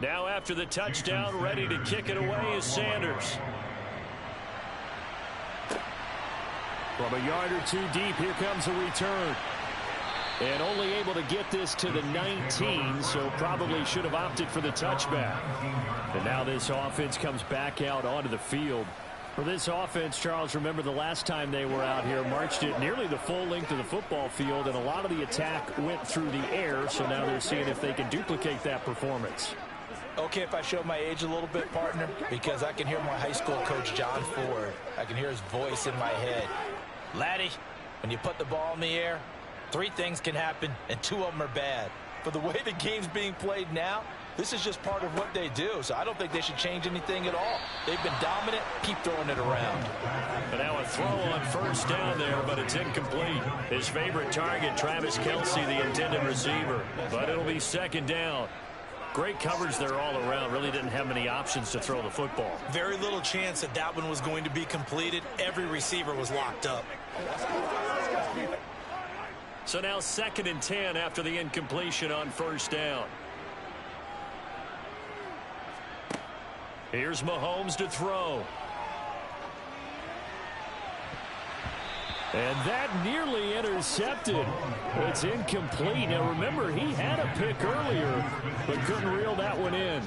Now after the touchdown, ready to kick it away is Sanders. From a yard or 2 deep, here comes a return. And only able to get this to the 19, so probably should have opted for the touchback. And now this offense comes back out onto the field. For this offense, Charles, remember the last time they were out here, marched it nearly the full length of the football field, and a lot of the attack went through the air, so now they're seeing if they can duplicate that performance. Okay, if I show my age a little bit, partner, because I can hear my high school coach, John Ford. I can hear his voice in my head. Laddie, when you put the ball in the air, 3 things can happen, and 2 of them are bad. For the way the game's being played now, this is just part of what they do, so I don't think they should change anything at all. They've been dominant. Keep throwing it around. And now a throw on first down there, but it's incomplete. His favorite target, Travis Kelce, the intended receiver. But it'll be 2nd down. Great coverage there all around. Really didn't have many options to throw the football. Very little chance that that one was going to be completed. Every receiver was locked up. So now 2nd and 10 after the incompletion on first down. Here's Mahomes to throw. And that nearly intercepted. It's incomplete. Now remember, he had a pick earlier, but couldn't reel that one in.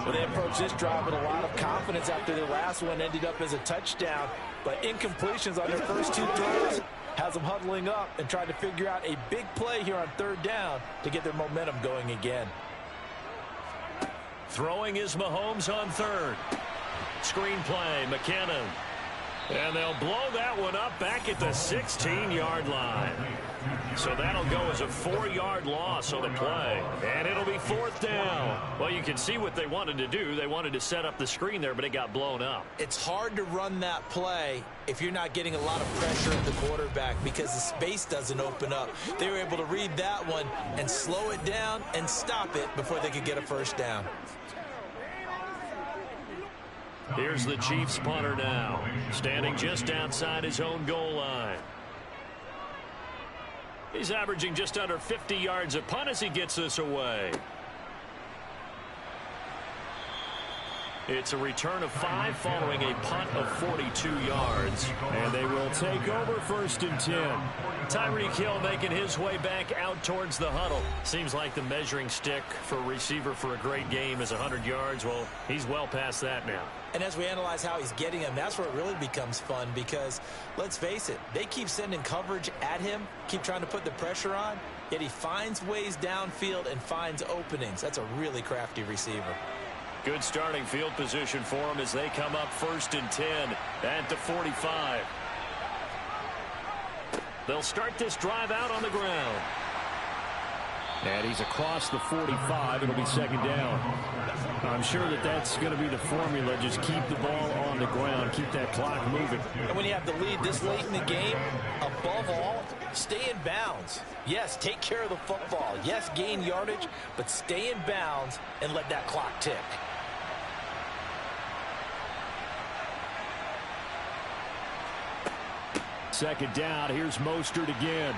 Well, they approached this drive with a lot of confidence after their last one ended up as a touchdown. But incompletions on their first 2 throws has them huddling up and trying to figure out a big play here on 3rd down to get their momentum going again. Throwing is Mahomes on 3rd. Screen play, McKinnon. And they'll blow that one up back at the 16-yard line. So that'll go as a 4-yard loss on the play. And it'll be 4th down. Well, you can see what they wanted to do. They wanted to set up the screen there, but it got blown up. It's hard to run that play if you're not getting a lot of pressure at the quarterback because the space doesn't open up. They were able to read that one and slow it down and stop it before they could get a first down. Here's the Chiefs punter now, standing just outside his own goal line. He's averaging just under 50 yards a punt as he gets this away. It's a return of 5 following a punt of 42 yards. And they will take over 1st and 10. Tyreek Hill making his way back out towards the huddle. Seems like the measuring stick for a receiver for a great game is 100 yards. Well, he's well past that now. And as we analyze how he's getting them, that's where it really becomes fun because, let's face it, they keep sending coverage at him, keep trying to put the pressure on, yet he finds ways downfield and finds openings. That's a really crafty receiver. Good starting field position for him as they come up 1st and 10 at the 45. They'll start this drive out on the ground. And he's across the 45. It'll be 2nd down. I'm sure that that's going to be the formula. Just keep the ball on the ground. Keep that clock moving. And when you have the lead this late in the game, above all, stay in bounds. Yes, take care of the football. Yes, gain yardage, but stay in bounds and let that clock tick. Second down. Here's Mostert again.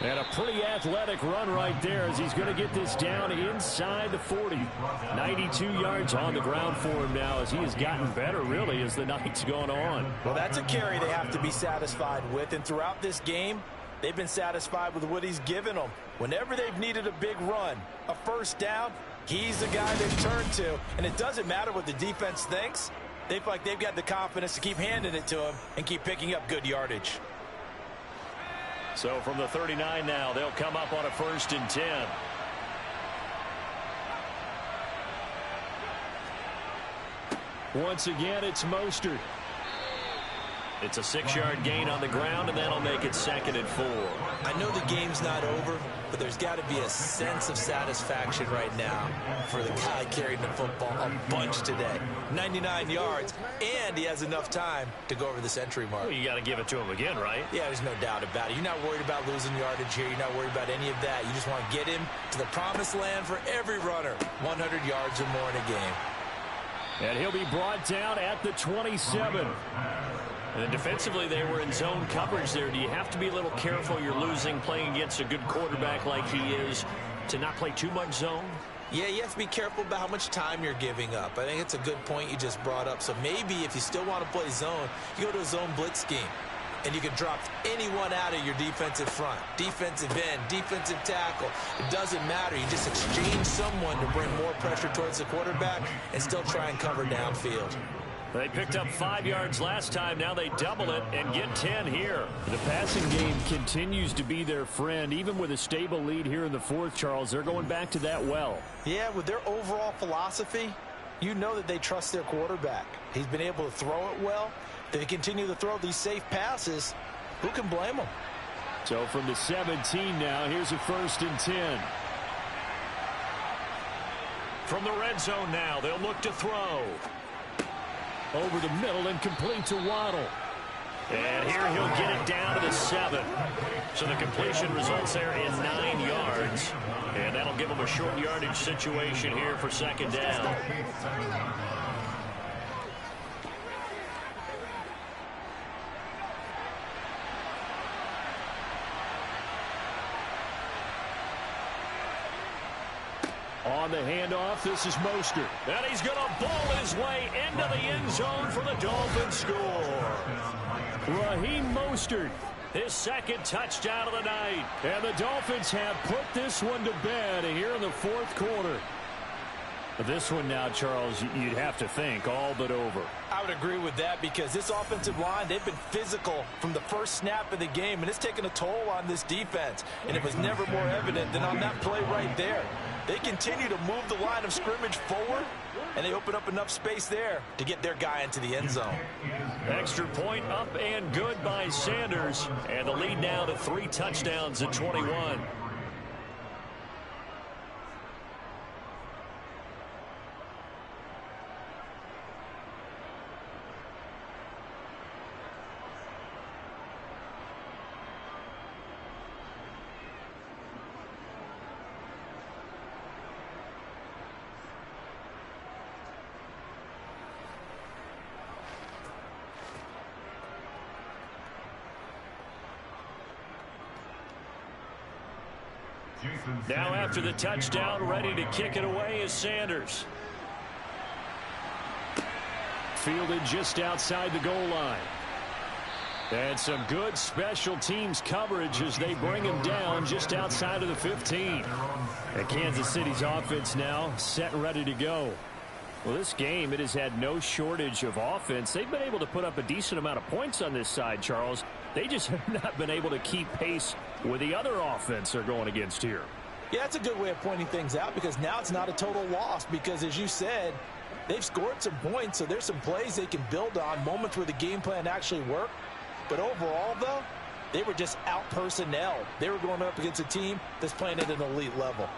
And a pretty athletic run right there as he's going to get this down inside the 40. 92 yards on the ground for him now as he has gotten better, really, as the night's gone on. Well, that's a carry they have to be satisfied with. And throughout this game, they've been satisfied with what he's given them. Whenever they've needed a big run, a 1st down, he's the guy they've turned to. And it doesn't matter what the defense thinks. They feel like they've got the confidence to keep handing it to him and keep picking up good yardage. So from the 39 now, they'll come up on a 1st and 10. Once again, it's Mostert. It's a 6-yard gain on the ground, and that'll make it 2nd and 4. I know the game's not over, but there's got to be a sense of satisfaction right now for the guy carrying the football a bunch today. 99 yards, and he has enough time to go over the century mark. Well, you got to give it to him again, right? Yeah, there's no doubt about it. You're not worried about losing yardage here. You're not worried about any of that. You just want to get him to the promised land for every runner. 100 yards or more in a game. And he'll be brought down at the 27. And then defensively, they were in zone coverage there. Do you have to be a little careful? You're losing, playing against a good quarterback like he is, to not play too much zone? Yeah, you have to be careful about how much time you're giving up. I think it's a good point you just brought up. So maybe if you still want to play zone, you go to a zone blitz scheme. And you can drop anyone out of your defensive front. Defensive end, defensive tackle. It doesn't matter. You just exchange someone to bring more pressure towards the quarterback and still try and cover downfield. They picked up 5 yards last time. Now they double it and get 10 here. The passing game continues to be their friend. Even with a stable lead here in the 4th, Charles, they're going back to that well. Yeah, with their overall philosophy, you know that they trust their quarterback. He's been able to throw it well. They continue to throw these safe passes. Who can blame them? So from the 17 now, here's a 1st and 10. From the red zone now, they'll look to throw. Over the middle and complete to Waddle. And here he'll get it down to the 7. So the completion results there in 9 yards. And that'll give him a short yardage situation here for 2nd down. On the handoff, this is Mostert. And he's going to ball his way into the end zone for the Dolphins score. Raheem Mostert. His 2nd touchdown of the night. And the Dolphins have put this one to bed here in the 4th quarter. This one now, Charles, you'd have to think all but over. I would agree with that because this offensive line, they've been physical from the first snap of the game, and it's taken a toll on this defense. And it was never more evident than on that play right there. They continue to move the line of scrimmage forward, and they open up enough space there to get their guy into the end zone. Extra point up and good by Sanders. And the lead now to 3 touchdowns at 21. Now after the touchdown, ready to kick it away is Sanders. Fielded just outside the goal line. And some good special teams coverage as they bring him down just outside of the 15. And Kansas City's offense now set and ready to go. Well, this game, it has had no shortage of offense. They've been able to put up a decent amount of points on this side, Charles. They just have not been able to keep pace with the other offense they're going against here. Yeah, that's a good way of pointing things out because now it's not a total loss because, as you said, they've scored some points, so there's some plays they can build on, moments where the game plan actually worked. But overall, though, they were just out personnel. They were going up against a team that's playing at an elite level.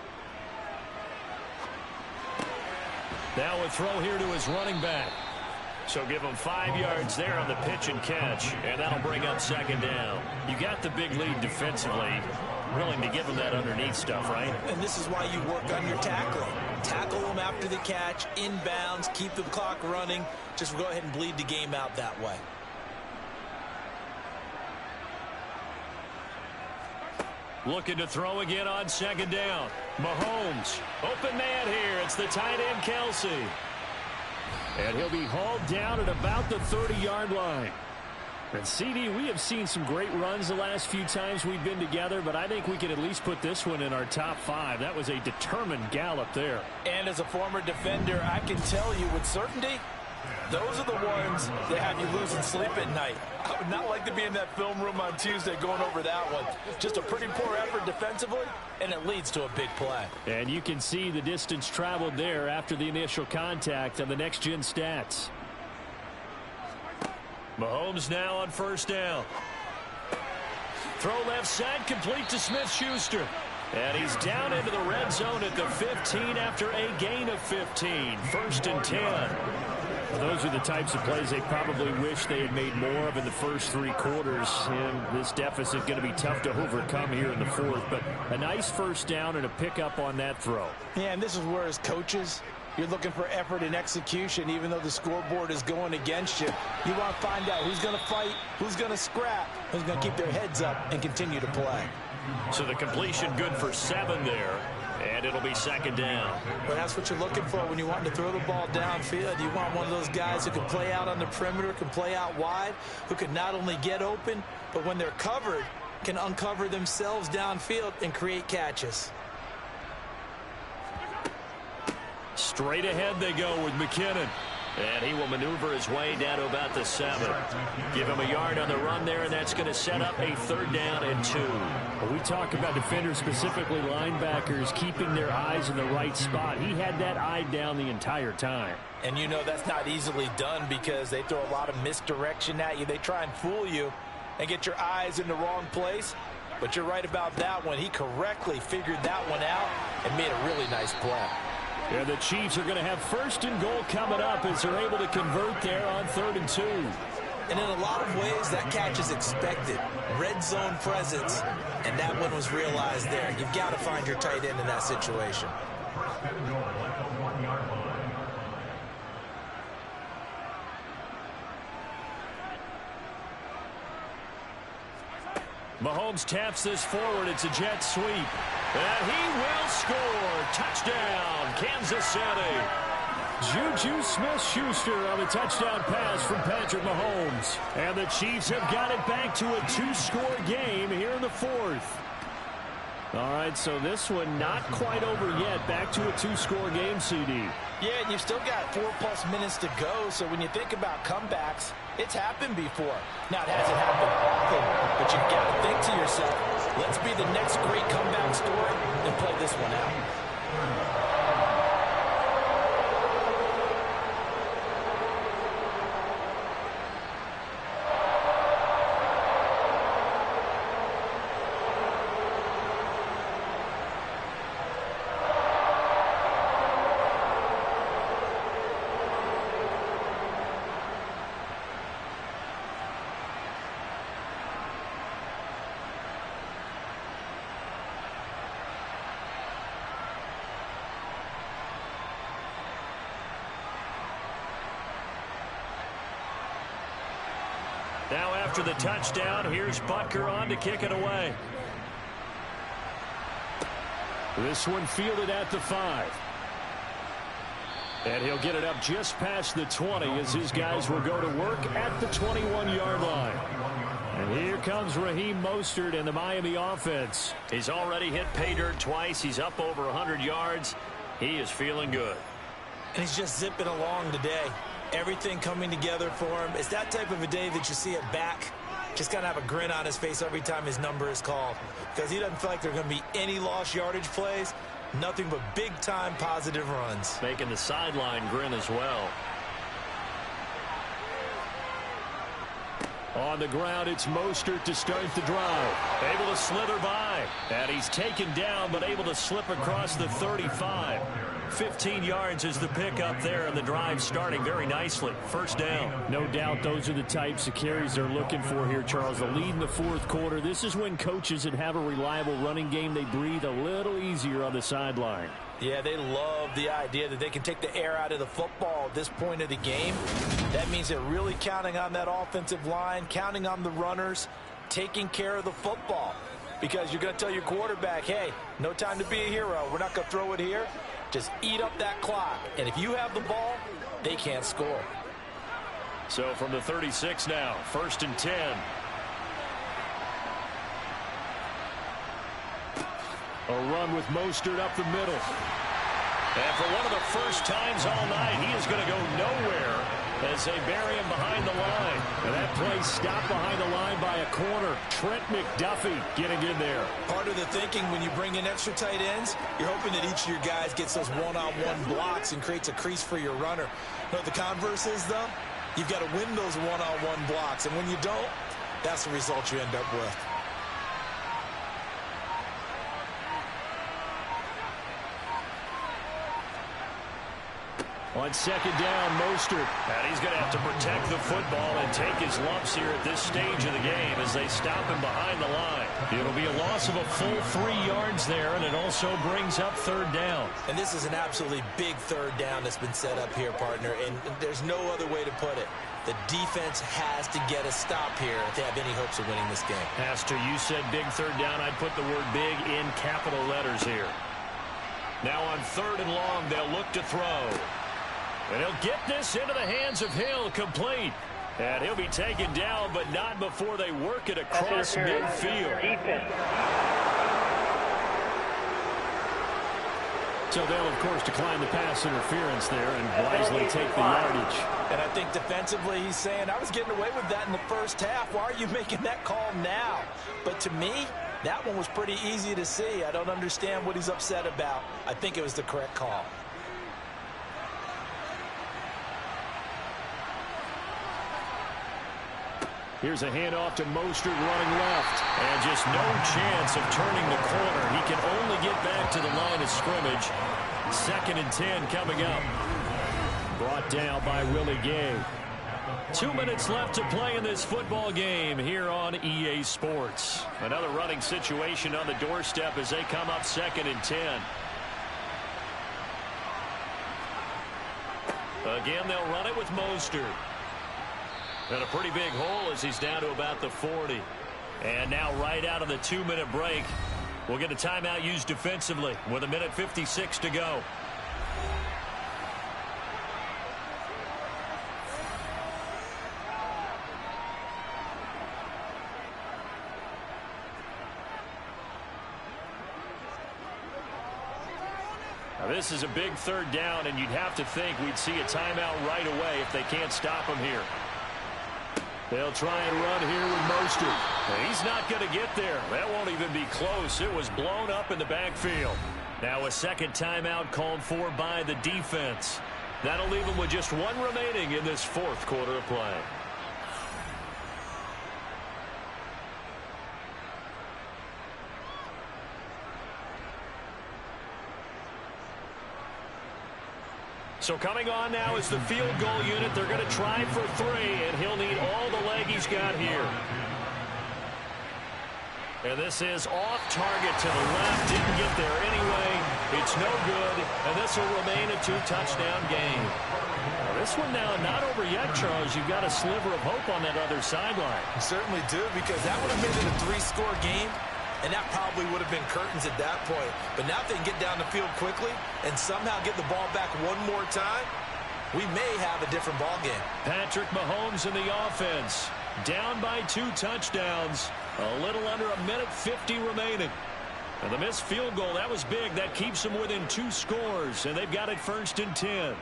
Now a throw here to his running back. So give him 5 yards there on the pitch and catch, and that'll bring up second down. You got the big lead defensively, willing to give him that underneath stuff, right? And this is why you work on your tackling. Tackle them after the catch, inbounds, keep the clock running. Just go ahead and bleed the game out that way. Looking to throw again on second down. Mahomes, open man here. It's the tight end, Kelsey. And he'll be hauled down at about the 30-yard line. And CD, we have seen some great runs the last few times we've been together, but I think we can at least put this one in our top 5. That was a determined gallop there. And as a former defender, I can tell you with certainty, those are the ones that have you losing sleep at night. I would not like to be in that film room on Tuesday going over that one. Just a pretty poor effort defensively, and it leads to a big play. And you can see the distance traveled there after the initial contact on the next-gen stats. Mahomes now on first down. Throw left side, complete to Smith-Schuster. And he's down into the red zone at the 15 after a gain of 15. 1st and 10. Those are the types of plays they probably wish they had made more of in the first 3 quarters. And this deficit going to be tough to overcome here in the 4th. But a nice first down and a pickup on that throw. Yeah, and this is where as coaches, you're looking for effort and execution, even though the scoreboard is going against you. You want to find out who's going to fight, who's going to scrap, who's going to keep their heads up and continue to play. So the completion good for 7 there. And it'll be 2nd down. But that's what you're looking for when you want to throw the ball downfield. You want one of those guys who can play out on the perimeter, can play out wide, who can not only get open, but when they're covered, can uncover themselves downfield and create catches. Straight ahead they go with McKinnon. And he will maneuver his way down to about the 7. Give him a yard on the run there, and that's going to set up a 3rd down and 2. Well, we talk about defenders, specifically linebackers, keeping their eyes in the right spot. He had that eye down the entire time. And you know that's not easily done because they throw a lot of misdirection at you. They try and fool you and get your eyes in the wrong place. But you're right about that one. He correctly figured that one out and made a really nice play. And the Chiefs are going to have 1st and goal coming up as they're able to convert there on 3rd and 2. And in a lot of ways, that catch is expected. Red zone presence, and that one was realized there. You've got to find your tight end in that situation. Mahomes taps this forward. It's a jet sweep. And he will score. Touchdown, Kansas City. Juju Smith-Schuster on the touchdown pass from Patrick Mahomes. And the Chiefs have got it back to a 2-score game here in the 4th. All right, so this one not quite over yet. Back to a 2-score game, CD. Yeah, and you've still got 4+ minutes to go, so when you think about comebacks, it's happened before. Now, it hasn't happened often, but you've got to think to yourself, let's be the next great comeback story and play this one out. Now after the touchdown, here's Butker on to kick it away. This one fielded at the 5. And he'll get it up just past the 20 as his guys will go to work at the 21-yard line. And here comes Raheem Mostert and the Miami offense. He's already hit pay dirt twice. He's up over 100 yards. He is feeling good. And he's just zipping along today. Everything coming together for him. It's that type of a day that you see it back. Just got to have a grin on his face every time his number is called. Because he doesn't feel like there are going to be any lost yardage plays. Nothing but big-time positive runs. Making the sideline grin as well. On the ground, it's Mostert to start the drive. Able to slither by. And he's taken down, but able to slip across the 35. 15 yards is the pickup there, and the drive starting very nicely. First down. No doubt those are the types of carries they're looking for here, Charles. The lead in the fourth quarter. This is when coaches that have a reliable running game, they breathe a little easier on the sideline. Yeah, they love the idea that they can take the air out of the football at this point of the game. That means they're really counting on that offensive line, counting on the runners, taking care of the football. Because you're going to tell your quarterback, hey, no time to be a hero. We're not going to throw it here. Just eat up that clock. And if you have the ball, they can't score. So from the 36 now, 1st and 10. A run with Mostert up the middle. And for one of the first times all night, he is going to go nowhere as they bury him behind the line. And that play stopped behind the line by a corner. Trent McDuffie getting in there. Part of the thinking when you bring in extra tight ends, you're hoping that each of your guys gets those one-on-one blocks and creates a crease for your runner. You know what the converse is, though? You've got to win those one-on-one blocks. And when you don't, that's the result you end up with. On second down, Mostert. And he's going to have to protect the football and take his lumps here at this stage of the game as they stop him behind the line. It'll be a loss of a full 3 yards there, and it also brings up third down. And this is an absolutely big third down that's been set up here, partner, and there's no other way to put it. The defense has to get a stop here if they have any hopes of winning this game. Pastor, you said big third down. I'd put the word big in capital letters here. Now on 3rd and long, they'll look to throw. And he'll get this into the hands of Hill, complete. And he'll be taken down, but not before they work it across midfield. So they'll, of course, decline the pass interference there and wisely take the yardage. And I think defensively he's saying, I was getting away with that in the first half. Why are you making that call now? But to me, that one was pretty easy to see. I don't understand what he's upset about. I think it was the correct call. Here's a handoff to Mostert running left. And just no chance of turning the corner. He can only get back to the line of scrimmage. 2nd and 10 coming up. Brought down by Willie Gay. 2 minutes left to play in this football game here on EA Sports. Another running situation on the doorstep as they come up 2nd and 10. Again, they'll run it with Mostert. And a pretty big hole as he's down to about the 40. And now right out of the 2-minute break, we'll get a timeout used defensively with 1:56 to go. Now this is a big third down, and you'd have to think we'd see a timeout right away if they can't stop him here. They'll try and run here with Mostert. He's not going to get there. That won't even be close. It was blown up in the backfield. Now a second timeout called for by the defense. That'll leave them with just one remaining in this 4th quarter of play. So coming on now is the field goal unit. They're going to try for 3, and he'll need all the leg he's got here. And this is off target to the left. Didn't get there anyway. It's no good, and this will remain a 2-touchdown game. Now this one now not over yet, Charles. You've got a sliver of hope on that other sideline. You certainly do, because that would have made it a 3-score game. and that probably would have been curtains at that point. But now if they can get down the field quickly and somehow get the ball back one more time, we may have a different ball game. Patrick Mahomes in the offense. Down by 2 touchdowns. A little under a minute 50 remaining. And the missed field goal, that was big. That keeps them within 2 scores, and they've got it 1st and 10.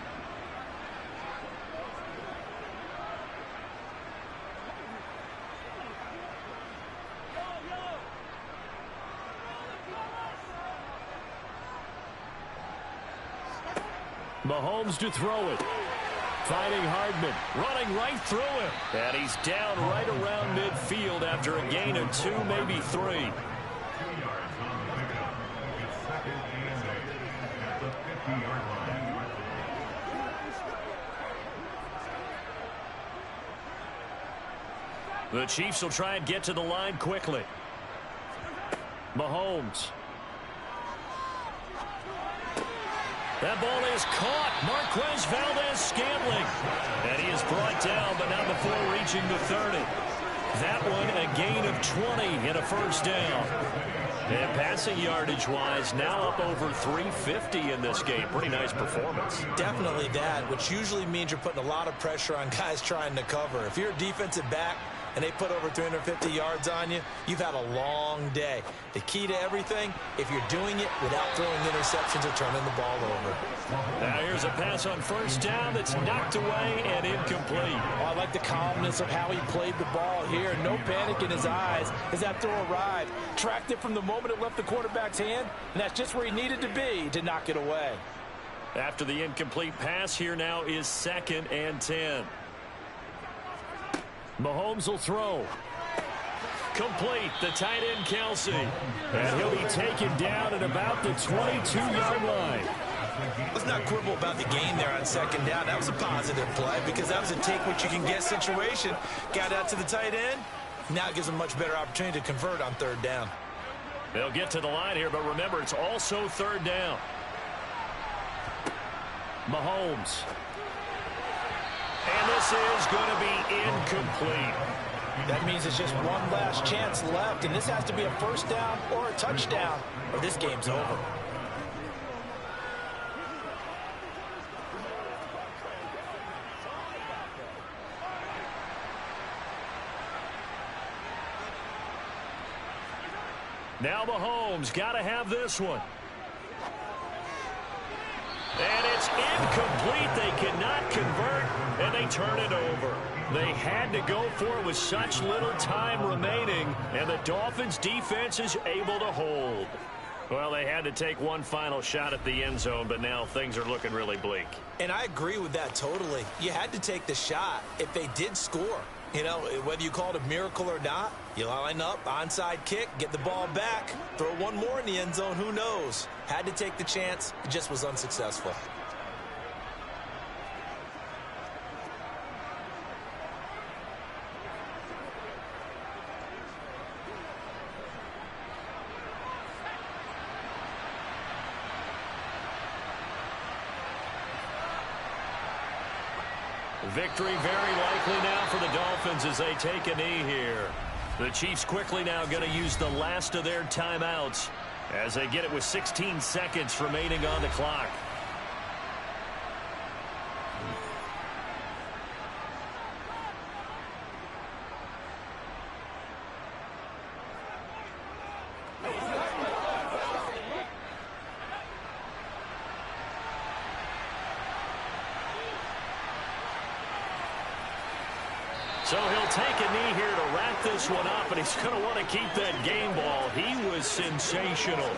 Mahomes to throw it. Finding Hardman, running right through him. And he's down right around midfield after a gain of 2, maybe 3. 2 yards on the pickup. It's 2nd and 8 at the 50-yard line. The Chiefs will try and get to the line quickly. Mahomes. That ball is caught. Marquez Valdez-Scantling. And he is brought down, but not before reaching the 30. That one a gain of 20 and a 1st down. And passing yardage-wise, now up over 350 in this game. Pretty nice performance. Definitely that, which usually means you're putting a lot of pressure on guys trying to cover. If you're a defensive back and they put over 350 yards on you, you've had a long day. The key to everything, if you're doing it without throwing interceptions or turning the ball over. Now here's a pass on 1st down that's knocked away and incomplete. Oh, I like the calmness of how he played the ball here. No panic in his eyes as that throw arrived. Tracked it from the moment it left the quarterback's hand, and that's just where he needed to be to knock it away. After the incomplete pass, here now is 2nd and 10. Mahomes will throw. Complete, the tight end Kelsey. And he'll be taken down at about the 22-yard line. Let's not quibble about the gain there on 2nd down. That was a positive play because that was a take-what-you-can-get situation. Got out to the tight end. Now it gives them much better opportunity to convert on 3rd down. They'll get to the line here, but remember, it's also 3rd down. Mahomes. And this is going to be incomplete. That means it's just one last chance left, and this has to be a 1st down or a touchdown, or this game's over. Now Mahomes got to have this one. And it's incomplete. They cannot convert, and they turn it over. They had to go for it with such little time remaining, and the Dolphins' defense is able to hold. Well, they had to take one final shot at the end zone, but now things are looking really bleak. And I agree with that totally. You had to take the shot if they did score. You know, whether you call it a miracle or not, you line up, onside kick, get the ball back, throw one more in the end zone, who knows? Had to take the chance, it just was unsuccessful. Victory very likely now for the Dolphins as they take a knee here. The Chiefs quickly now going to use the last of their timeouts as they get it with 16 seconds remaining on the clock. So he'll take a knee here to wrap this one up, and he's going to want to keep that game ball. He was sensational.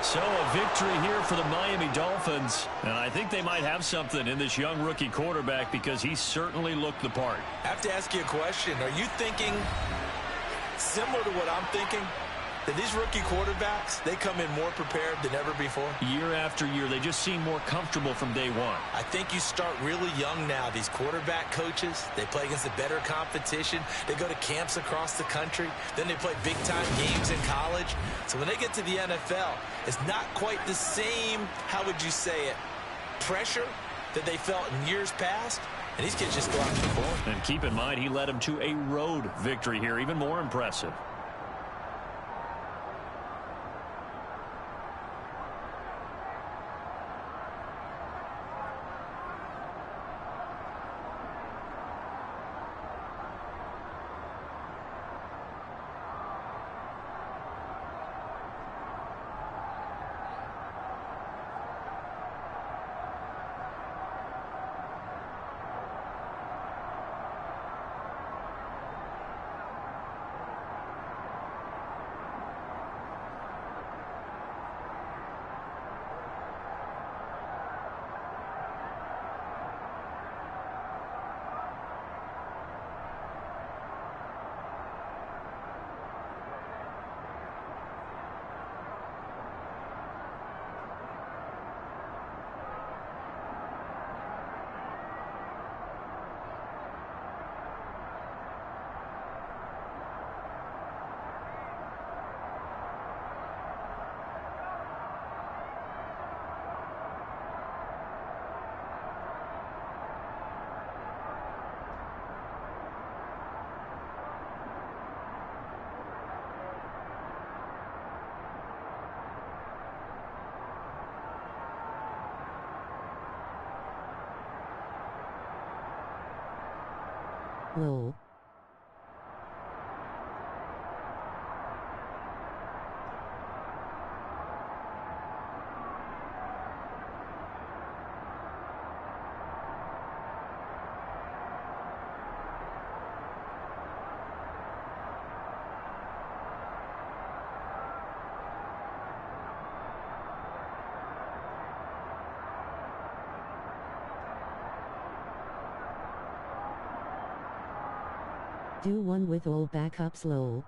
So a victory here for the Miami Dolphins, and I think they might have something in this young rookie quarterback because he certainly looked the part. I have to ask you a question. Are you thinking similar to what I'm thinking? That these rookie quarterbacks, they come in more prepared than ever before? Year after year, they just seem more comfortable from day one. I think you start really young now. These quarterback coaches, they play against the better competition. They go to camps across the country. Then they play big-time games in college. So when they get to the NFL, it's not quite the same, how would you say it, pressure that they felt in years past, and these kids just go out and perform. And keep in mind, he led them to a road victory here, even more impressive. Low. Do one with all backups low.